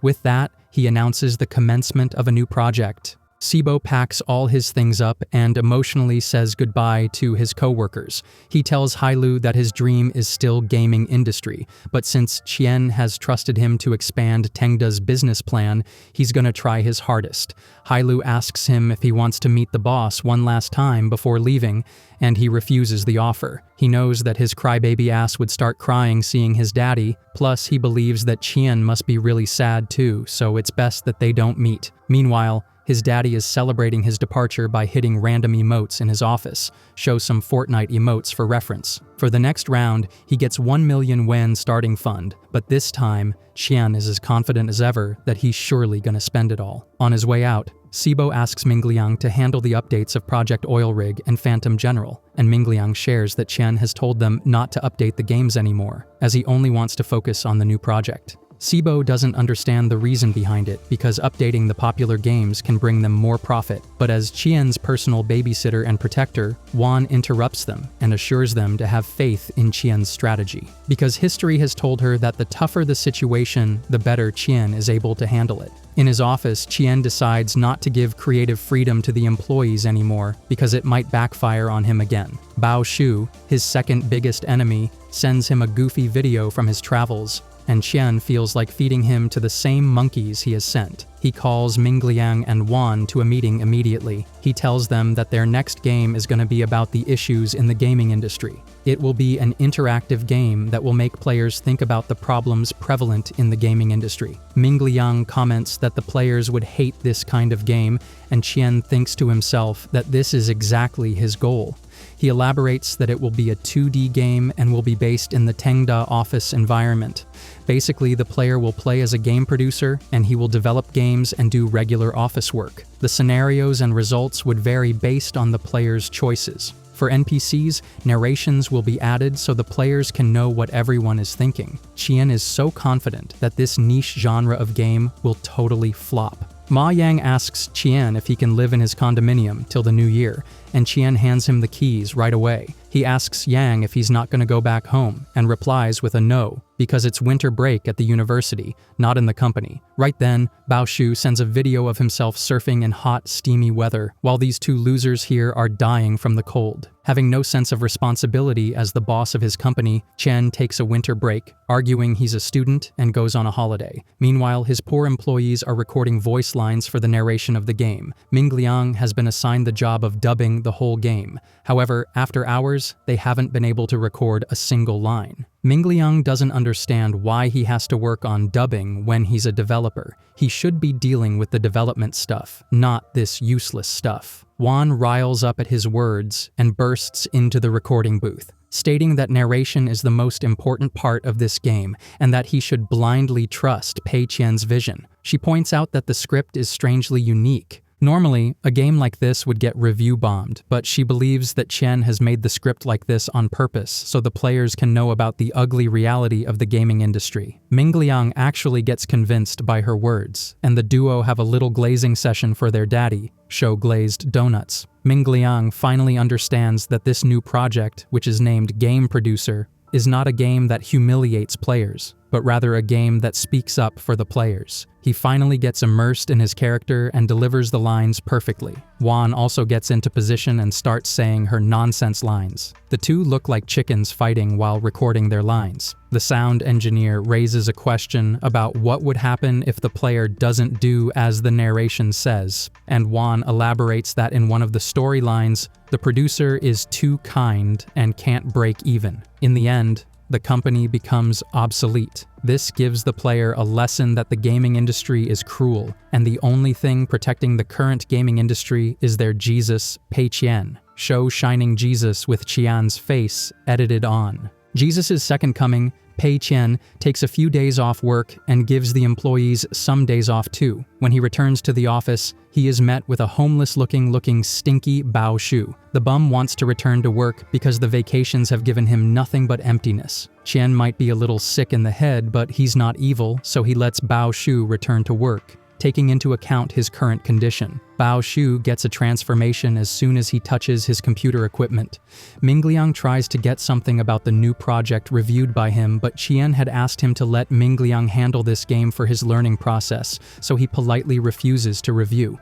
A: With that, he announces the commencement of a new project. Xibo packs all his things up and emotionally says goodbye to his co-workers. He tells Hailu that his dream is still gaming industry, but since Qian has trusted him to expand Tengda's business plan, he's gonna try his hardest. Hailu asks him if he wants to meet the boss one last time before leaving, and he refuses the offer. He knows that his crybaby ass would start crying seeing his daddy, plus he believes that Qian must be really sad too, so it's best that they don't meet. Meanwhile, his daddy is celebrating his departure by hitting random emotes in his office. Show some Fortnite emotes for reference. For the next round, he gets 1 million yuan starting fund, but this time, Qian is as confident as ever that he's surely gonna spend it all. On his way out, Xibo asks Mingliang to handle the updates of Project Oil Rig and Phantom General, and Mingliang shares that Qian has told them not to update the games anymore, as he only wants to focus on the new project. Xibo doesn't understand the reason behind it because updating the popular games can bring them more profit, but as Qian's personal babysitter and protector, Juan interrupts them and assures them to have faith in Qian's strategy. Because history has told her that the tougher the situation, the better Qian is able to handle it. In his office, Qian decides not to give creative freedom to the employees anymore because it might backfire on him again. Bao Shu, his second biggest enemy, sends him a goofy video from his travels, and Qian feels like feeding him to the same monkeys he has sent. He calls Mingliang and Juan to a meeting immediately. He tells them that their next game is going to be about the issues in the gaming industry. It will be an interactive game that will make players think about the problems prevalent in the gaming industry. Mingliang comments that the players would hate this kind of game, and Qian thinks to himself that this is exactly his goal. He elaborates that it will be a 2D game and will be based in the Tengda office environment. Basically, the player will play as a game producer, and he will develop games and do regular office work. The scenarios and results would vary based on the player's choices. For NPCs, narrations will be added so the players can know what everyone is thinking. Qian is so confident that this niche genre of game will totally flop. Ma Yang asks Qian if he can live in his condominium till the new year, and Qian hands him the keys right away. He asks Yang if he's not going to go back home, and replies with a no. because it's winter break at the university, not in the company. Right then, Bao Shu sends a video of himself surfing in hot, steamy weather, while these two losers here are dying from the cold. Having no sense of responsibility as the boss of his company, Chen takes a winter break, arguing he's a student and goes on a holiday. Meanwhile, his poor employees are recording voice lines for the narration of the game. Ming Liang has been assigned the job of dubbing the whole game. However, after hours, they haven't been able to record a single line. Ming Liang doesn't understand why he has to work on dubbing when he's a developer. He should be dealing with the development stuff, not this useless stuff. Wan riles up at his words and bursts into the recording booth, stating that narration is the most important part of this game and that he should blindly trust Pei Qian's vision. She points out that the script is strangely unique. Normally, a game like this would get review bombed, but she believes that Chen has made the script like this on purpose so the players can know about the ugly reality of the gaming industry. Ming Liang actually gets convinced by her words, and the duo have a little glazing session for their daddy, Show Glazed Donuts. Ming Liang finally understands that this new project, which is named Game Producer, is not a game that humiliates players, but rather a game that speaks up for the players. He finally gets immersed in his character and delivers the lines perfectly. Wan also gets into position and starts saying her nonsense lines. The two look like chickens fighting while recording their lines. The sound engineer raises a question about what would happen if the player doesn't do as the narration says, and Wan elaborates that in one of the storylines, the producer is too kind and can't break even. In the end, the company becomes obsolete. This gives the player a lesson that the gaming industry is cruel, and the only thing protecting the current gaming industry is their Jesus, Pei Qian. Show shining Jesus with Qian's face edited on. Jesus' second coming, Pei Qian, takes a few days off work and gives the employees some days off too. When he returns to the office, he is met with a homeless-looking stinky Bao Shu. The bum wants to return to work because the vacations have given him nothing but emptiness. Qian might be a little sick in the head, but he's not evil, so he lets Bao Shu return to work, taking into account his current condition. Bao Shu gets a transformation as soon as he touches his computer equipment. Ming Liang tries to get something about the new project reviewed by him, but Qian had asked him to let Ming Liang handle this game for his learning process, so he politely refuses to review.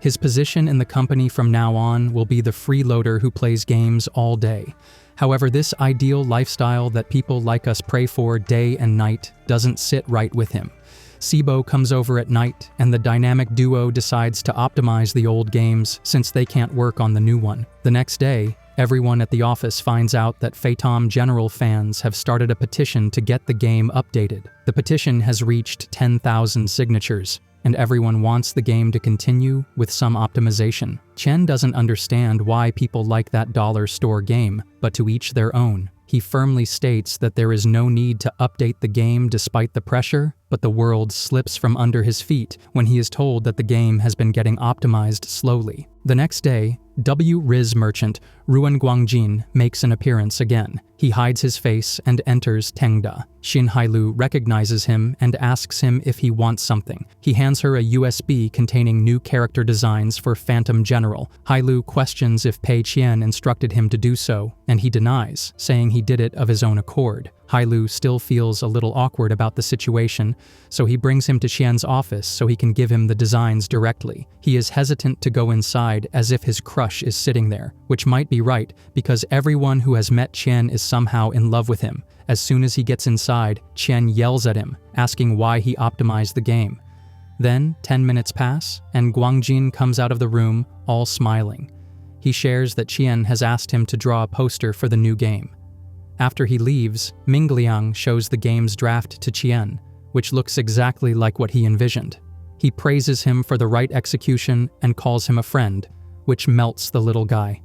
A: His position in the company from now on will be the freeloader who plays games all day. However, this ideal lifestyle that people like us pray for day and night doesn't sit right with him. Sibo comes over at night, and the dynamic duo decides to optimize the old games since they can't work on the new one. The next day, everyone at the office finds out that Phaeton General fans have started a petition to get the game updated. The petition has reached 10,000 signatures, and everyone wants the game to continue with some optimization. Chen doesn't understand why people like that dollar store game, but to each their own. He firmly states that there is no need to update the game despite the pressure, but the world slips from under his feet when he is told that the game has been getting optimized slowly. The next day, Riz merchant Ruan Guangjin makes an appearance again. He hides his face and enters Tengda. Xin Hailu recognizes him and asks him if he wants something. He hands her a USB containing new character designs for Phantom General. Hailu questions if Pei Qian instructed him to do so, and he denies, saying he did it of his own accord. Hailu still feels a little awkward about the situation, so he brings him to Qian's office so he can give him the designs directly. He is hesitant to go inside as if his crush is sitting there, which might be right because everyone who has met Qian is somehow in love with him. As soon as he gets inside, Qian yells at him, asking why he optimized the game. Then, 10 minutes pass, and Guangjin comes out of the room, all smiling. He shares that Qian has asked him to draw a poster for the new game. After he leaves, Ming Liang shows the game's draft to Qian, which looks exactly like what he envisioned. He praises him for the right execution and calls him a friend, which melts the little guy.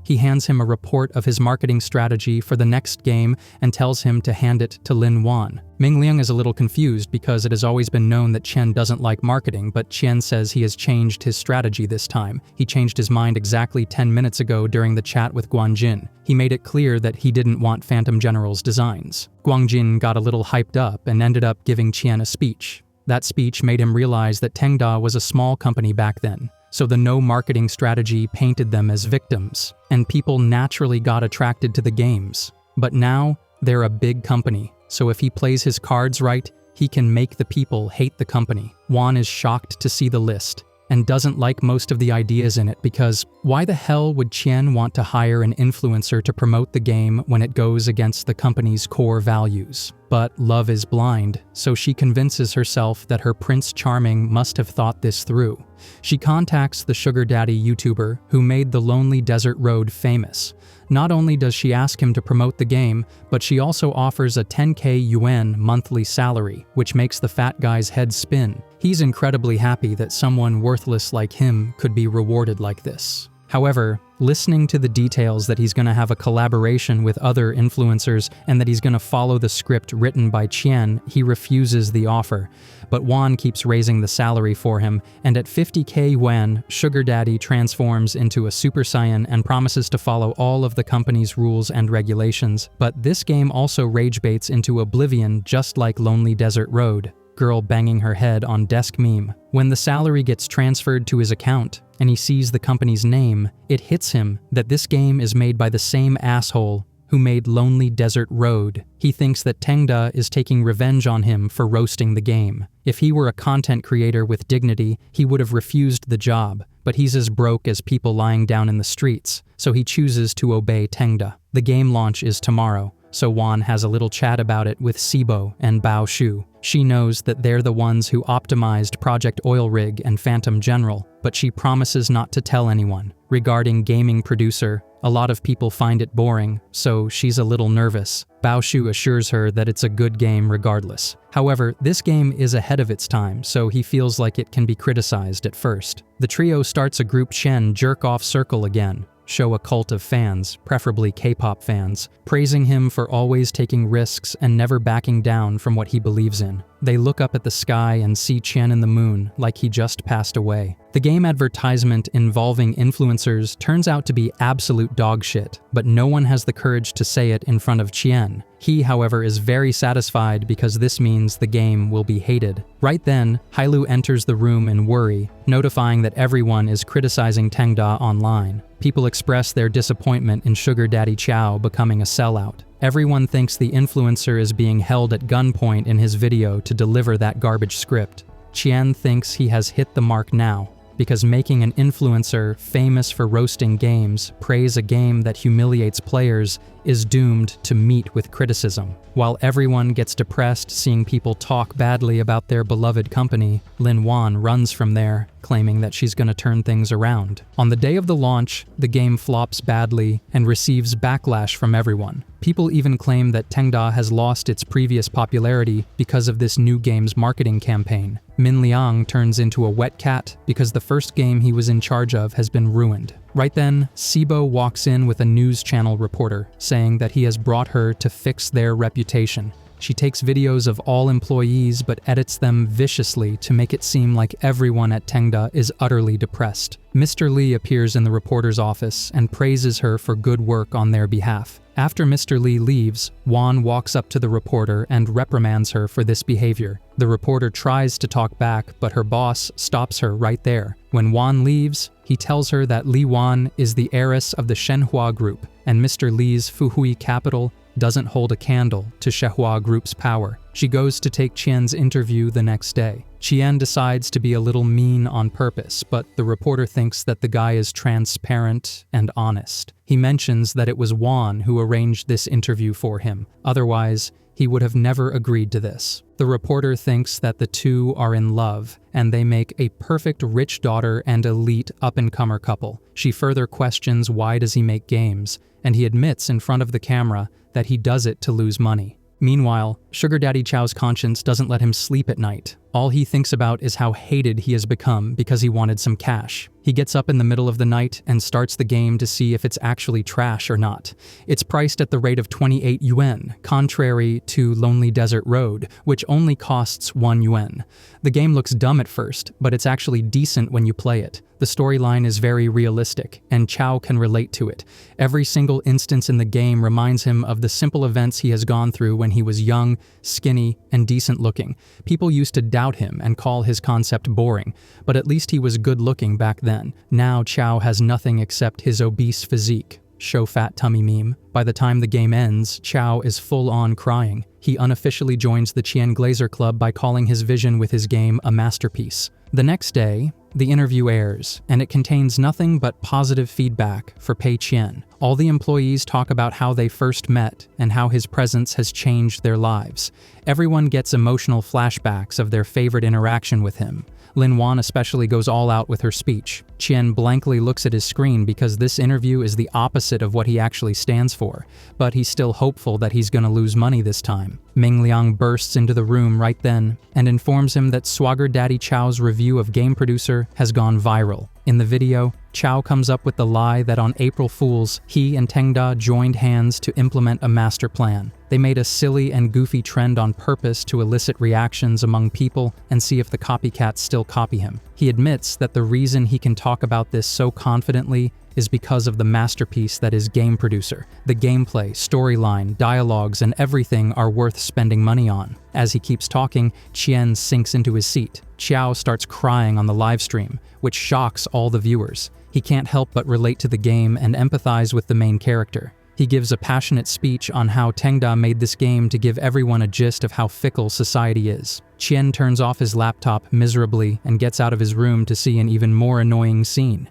A: He hands him a report of his marketing strategy for the next game and tells him to hand it to Lin Wan. Ming Liang is a little confused because it has always been known that Chen doesn't like marketing, but Chen says he has changed his strategy this time. He changed his mind exactly 10 minutes ago during the chat with Guangjin. He made it clear that he didn't want Phantom General's designs. Guangjin got a little hyped up and ended up giving Qian a speech. That speech made him realize that Tengda was a small company back then, so the no marketing strategy painted them as victims, and people naturally got attracted to the games. But now, they're a big company, so if he plays his cards right, he can make the people hate the company. Juan is shocked to see the list and doesn't like most of the ideas in it because why the hell would Qian want to hire an influencer to promote the game when it goes against the company's core values? But love is blind, so she convinces herself that her Prince Charming must have thought this through. She contacts the sugar daddy YouTuber who made the Lonely Desert Road famous. Not only does she ask him to promote the game, but she also offers a 10k yuan monthly salary, which makes the fat guy's head spin. He's incredibly happy that someone worthless like him could be rewarded like this. However, listening to the details that he's going to have a collaboration with other influencers and that he's going to follow the script written by Qian, he refuses the offer. But Juan keeps raising the salary for him, and at 50k yuan, Sugar Daddy transforms into a Super Saiyan and promises to follow all of the company's rules and regulations. But this game also rage baits into oblivion just like Lonely Desert Road. Girl banging her head on desk meme. When the salary gets transferred to his account and he sees the company's name, it hits him that this game is made by the same asshole who made Lonely Desert Road. He thinks that Tengda is taking revenge on him for roasting the game. If he were a content creator with dignity, he would have refused the job, but he's as broke as people lying down in the streets, so he chooses to obey Tengda. The game launch is tomorrow, so Juan has a little chat about it with Sibo and Bao Shu. She knows that they're the ones who optimized Project Oil Rig and Phantom General, but she promises not to tell anyone. Regarding gaming producer, a lot of people find it boring, so she's a little nervous. Bao Shu assures her that it's a good game regardless. However, this game is ahead of its time, so he feels like it can be criticized at first. The trio starts a group Shen jerk-off circle again. Show a cult of fans, preferably K-pop fans, praising him for always taking risks and never backing down from what he believes in. They look up at the sky and see Qian in the moon like he just passed away. The game advertisement involving influencers turns out to be absolute dog shit, but no one has the courage to say it in front of Qian. He, however, is very satisfied because this means the game will be hated. Right then, Hailu enters the room in worry, notifying that everyone is criticizing Tengda online. People express their disappointment in Sugar Daddy Chow becoming a sellout. Everyone thinks the influencer is being held at gunpoint in his video to deliver that garbage script. Qian thinks he has hit the mark now, because making an influencer famous for roasting games praise a game that humiliates players is doomed to meet with criticism. While everyone gets depressed seeing people talk badly about their beloved company, Lin Wan runs from there, claiming that she's gonna turn things around. On the day of the launch, the game flops badly and receives backlash from everyone. People even claim that Tengda has lost its previous popularity because of this new game's marketing campaign. Min Liang turns into a wet cat because the first game he was in charge of has been ruined. Right then, Sibo walks in with a news channel reporter, saying that he has brought her to fix their reputation. She takes videos of all employees but edits them viciously to make it seem like everyone at Tengda is utterly depressed. Mr. Lee appears in the reporter's office and praises her for good work on their behalf. After Mr. Lee leaves, Juan walks up to the reporter and reprimands her for this behavior. The reporter tries to talk back, but her boss stops her right there. When Juan leaves, he tells her that Li Wan is the heiress of the Shenhua Group, and Mr. Lee's Fuhui capital doesn't hold a candle to Shenhua Group's power. She goes to take Qian's interview the next day. Qian decides to be a little mean on purpose, but the reporter thinks that the guy is transparent and honest. He mentions that it was Juan who arranged this interview for him. Otherwise, he would have never agreed to this. The reporter thinks that the two are in love, and they make a perfect rich daughter and elite up-and-comer couple. She further questions why does he make games, and he admits in front of the camera that he does it to lose money. Meanwhile, Sugar Daddy Chow's conscience doesn't let him sleep at night. All he thinks about is how hated he has become because he wanted some cash. He gets up in the middle of the night and starts the game to see if it's actually trash or not. It's priced at the rate of 28 yuan, contrary to Lonely Desert Road, which only costs 1 yuan. The game looks dumb at first, but it's actually decent when you play it. The storyline is very realistic, and Chow can relate to it. Every single instance in the game reminds him of the simple events he has gone through when he was young, skinny, and decent looking. People used to doubt him and call his concept boring, but at least he was good looking back then. Now Chow has nothing except his obese physique. show fat tummy meme. By the time the game ends, Chow is full-on crying. He unofficially joins the Qian Glazer Club by calling his vision with his game a masterpiece. The next day, the interview airs, and it contains nothing but positive feedback for Pei Qian. All the employees talk about how they first met and how his presence has changed their lives. Everyone gets emotional flashbacks of their favorite interaction with him. Lin Wan especially goes all out with her speech. Qian blankly looks at his screen because this interview is the opposite of what he actually stands for, but he's still hopeful that he's gonna lose money this time. Ming Liang bursts into the room right then and informs him that Swagger Daddy Chow's review of Game Producer has gone viral. In the video, Chow comes up with the lie that on April Fools, he and Tengda joined hands to implement a master plan. They made a silly and goofy trend on purpose to elicit reactions among people and see if the copycats still copy him. He admits that the reason he can talk about this so confidently is because of the masterpiece that is Game Producer. The gameplay, storyline, dialogues, and everything are worth spending money on. As he keeps talking, Qian sinks into his seat. Chow starts crying on the livestream, which shocks all the viewers. He can't help but relate to the game and empathize with the main character. He gives a passionate speech on how Tengda made this game to give everyone a gist of how fickle society is. Qian turns off his laptop miserably and gets out of his room to see an even more annoying scene.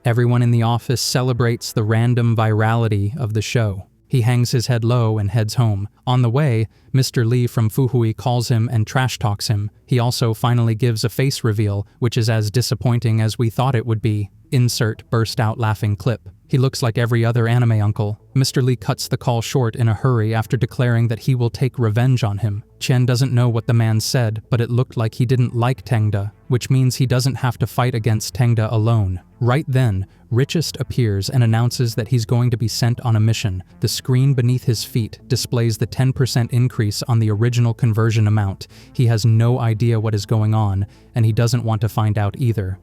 A: Everyone in the office celebrates the random virality of the show. He hangs his head low and heads home. On the way, Mr. Li from Fuhui calls him and trash talks him. He also finally gives a face reveal, which is as disappointing as we thought it would be. Insert burst out laughing clip. He looks like every other anime uncle. Mr. Li cuts the call short in a hurry after declaring that he will take revenge on him. Chen doesn't know what the man said, but it looked like he didn't like Tengda, which means he doesn't have to fight against Tengda alone. Right then, Richest appears and announces that he's going to be sent on a mission. The screen beneath his feet displays the 10% increase on the original conversion amount. He has no idea what is going on, and he doesn't want to find out either.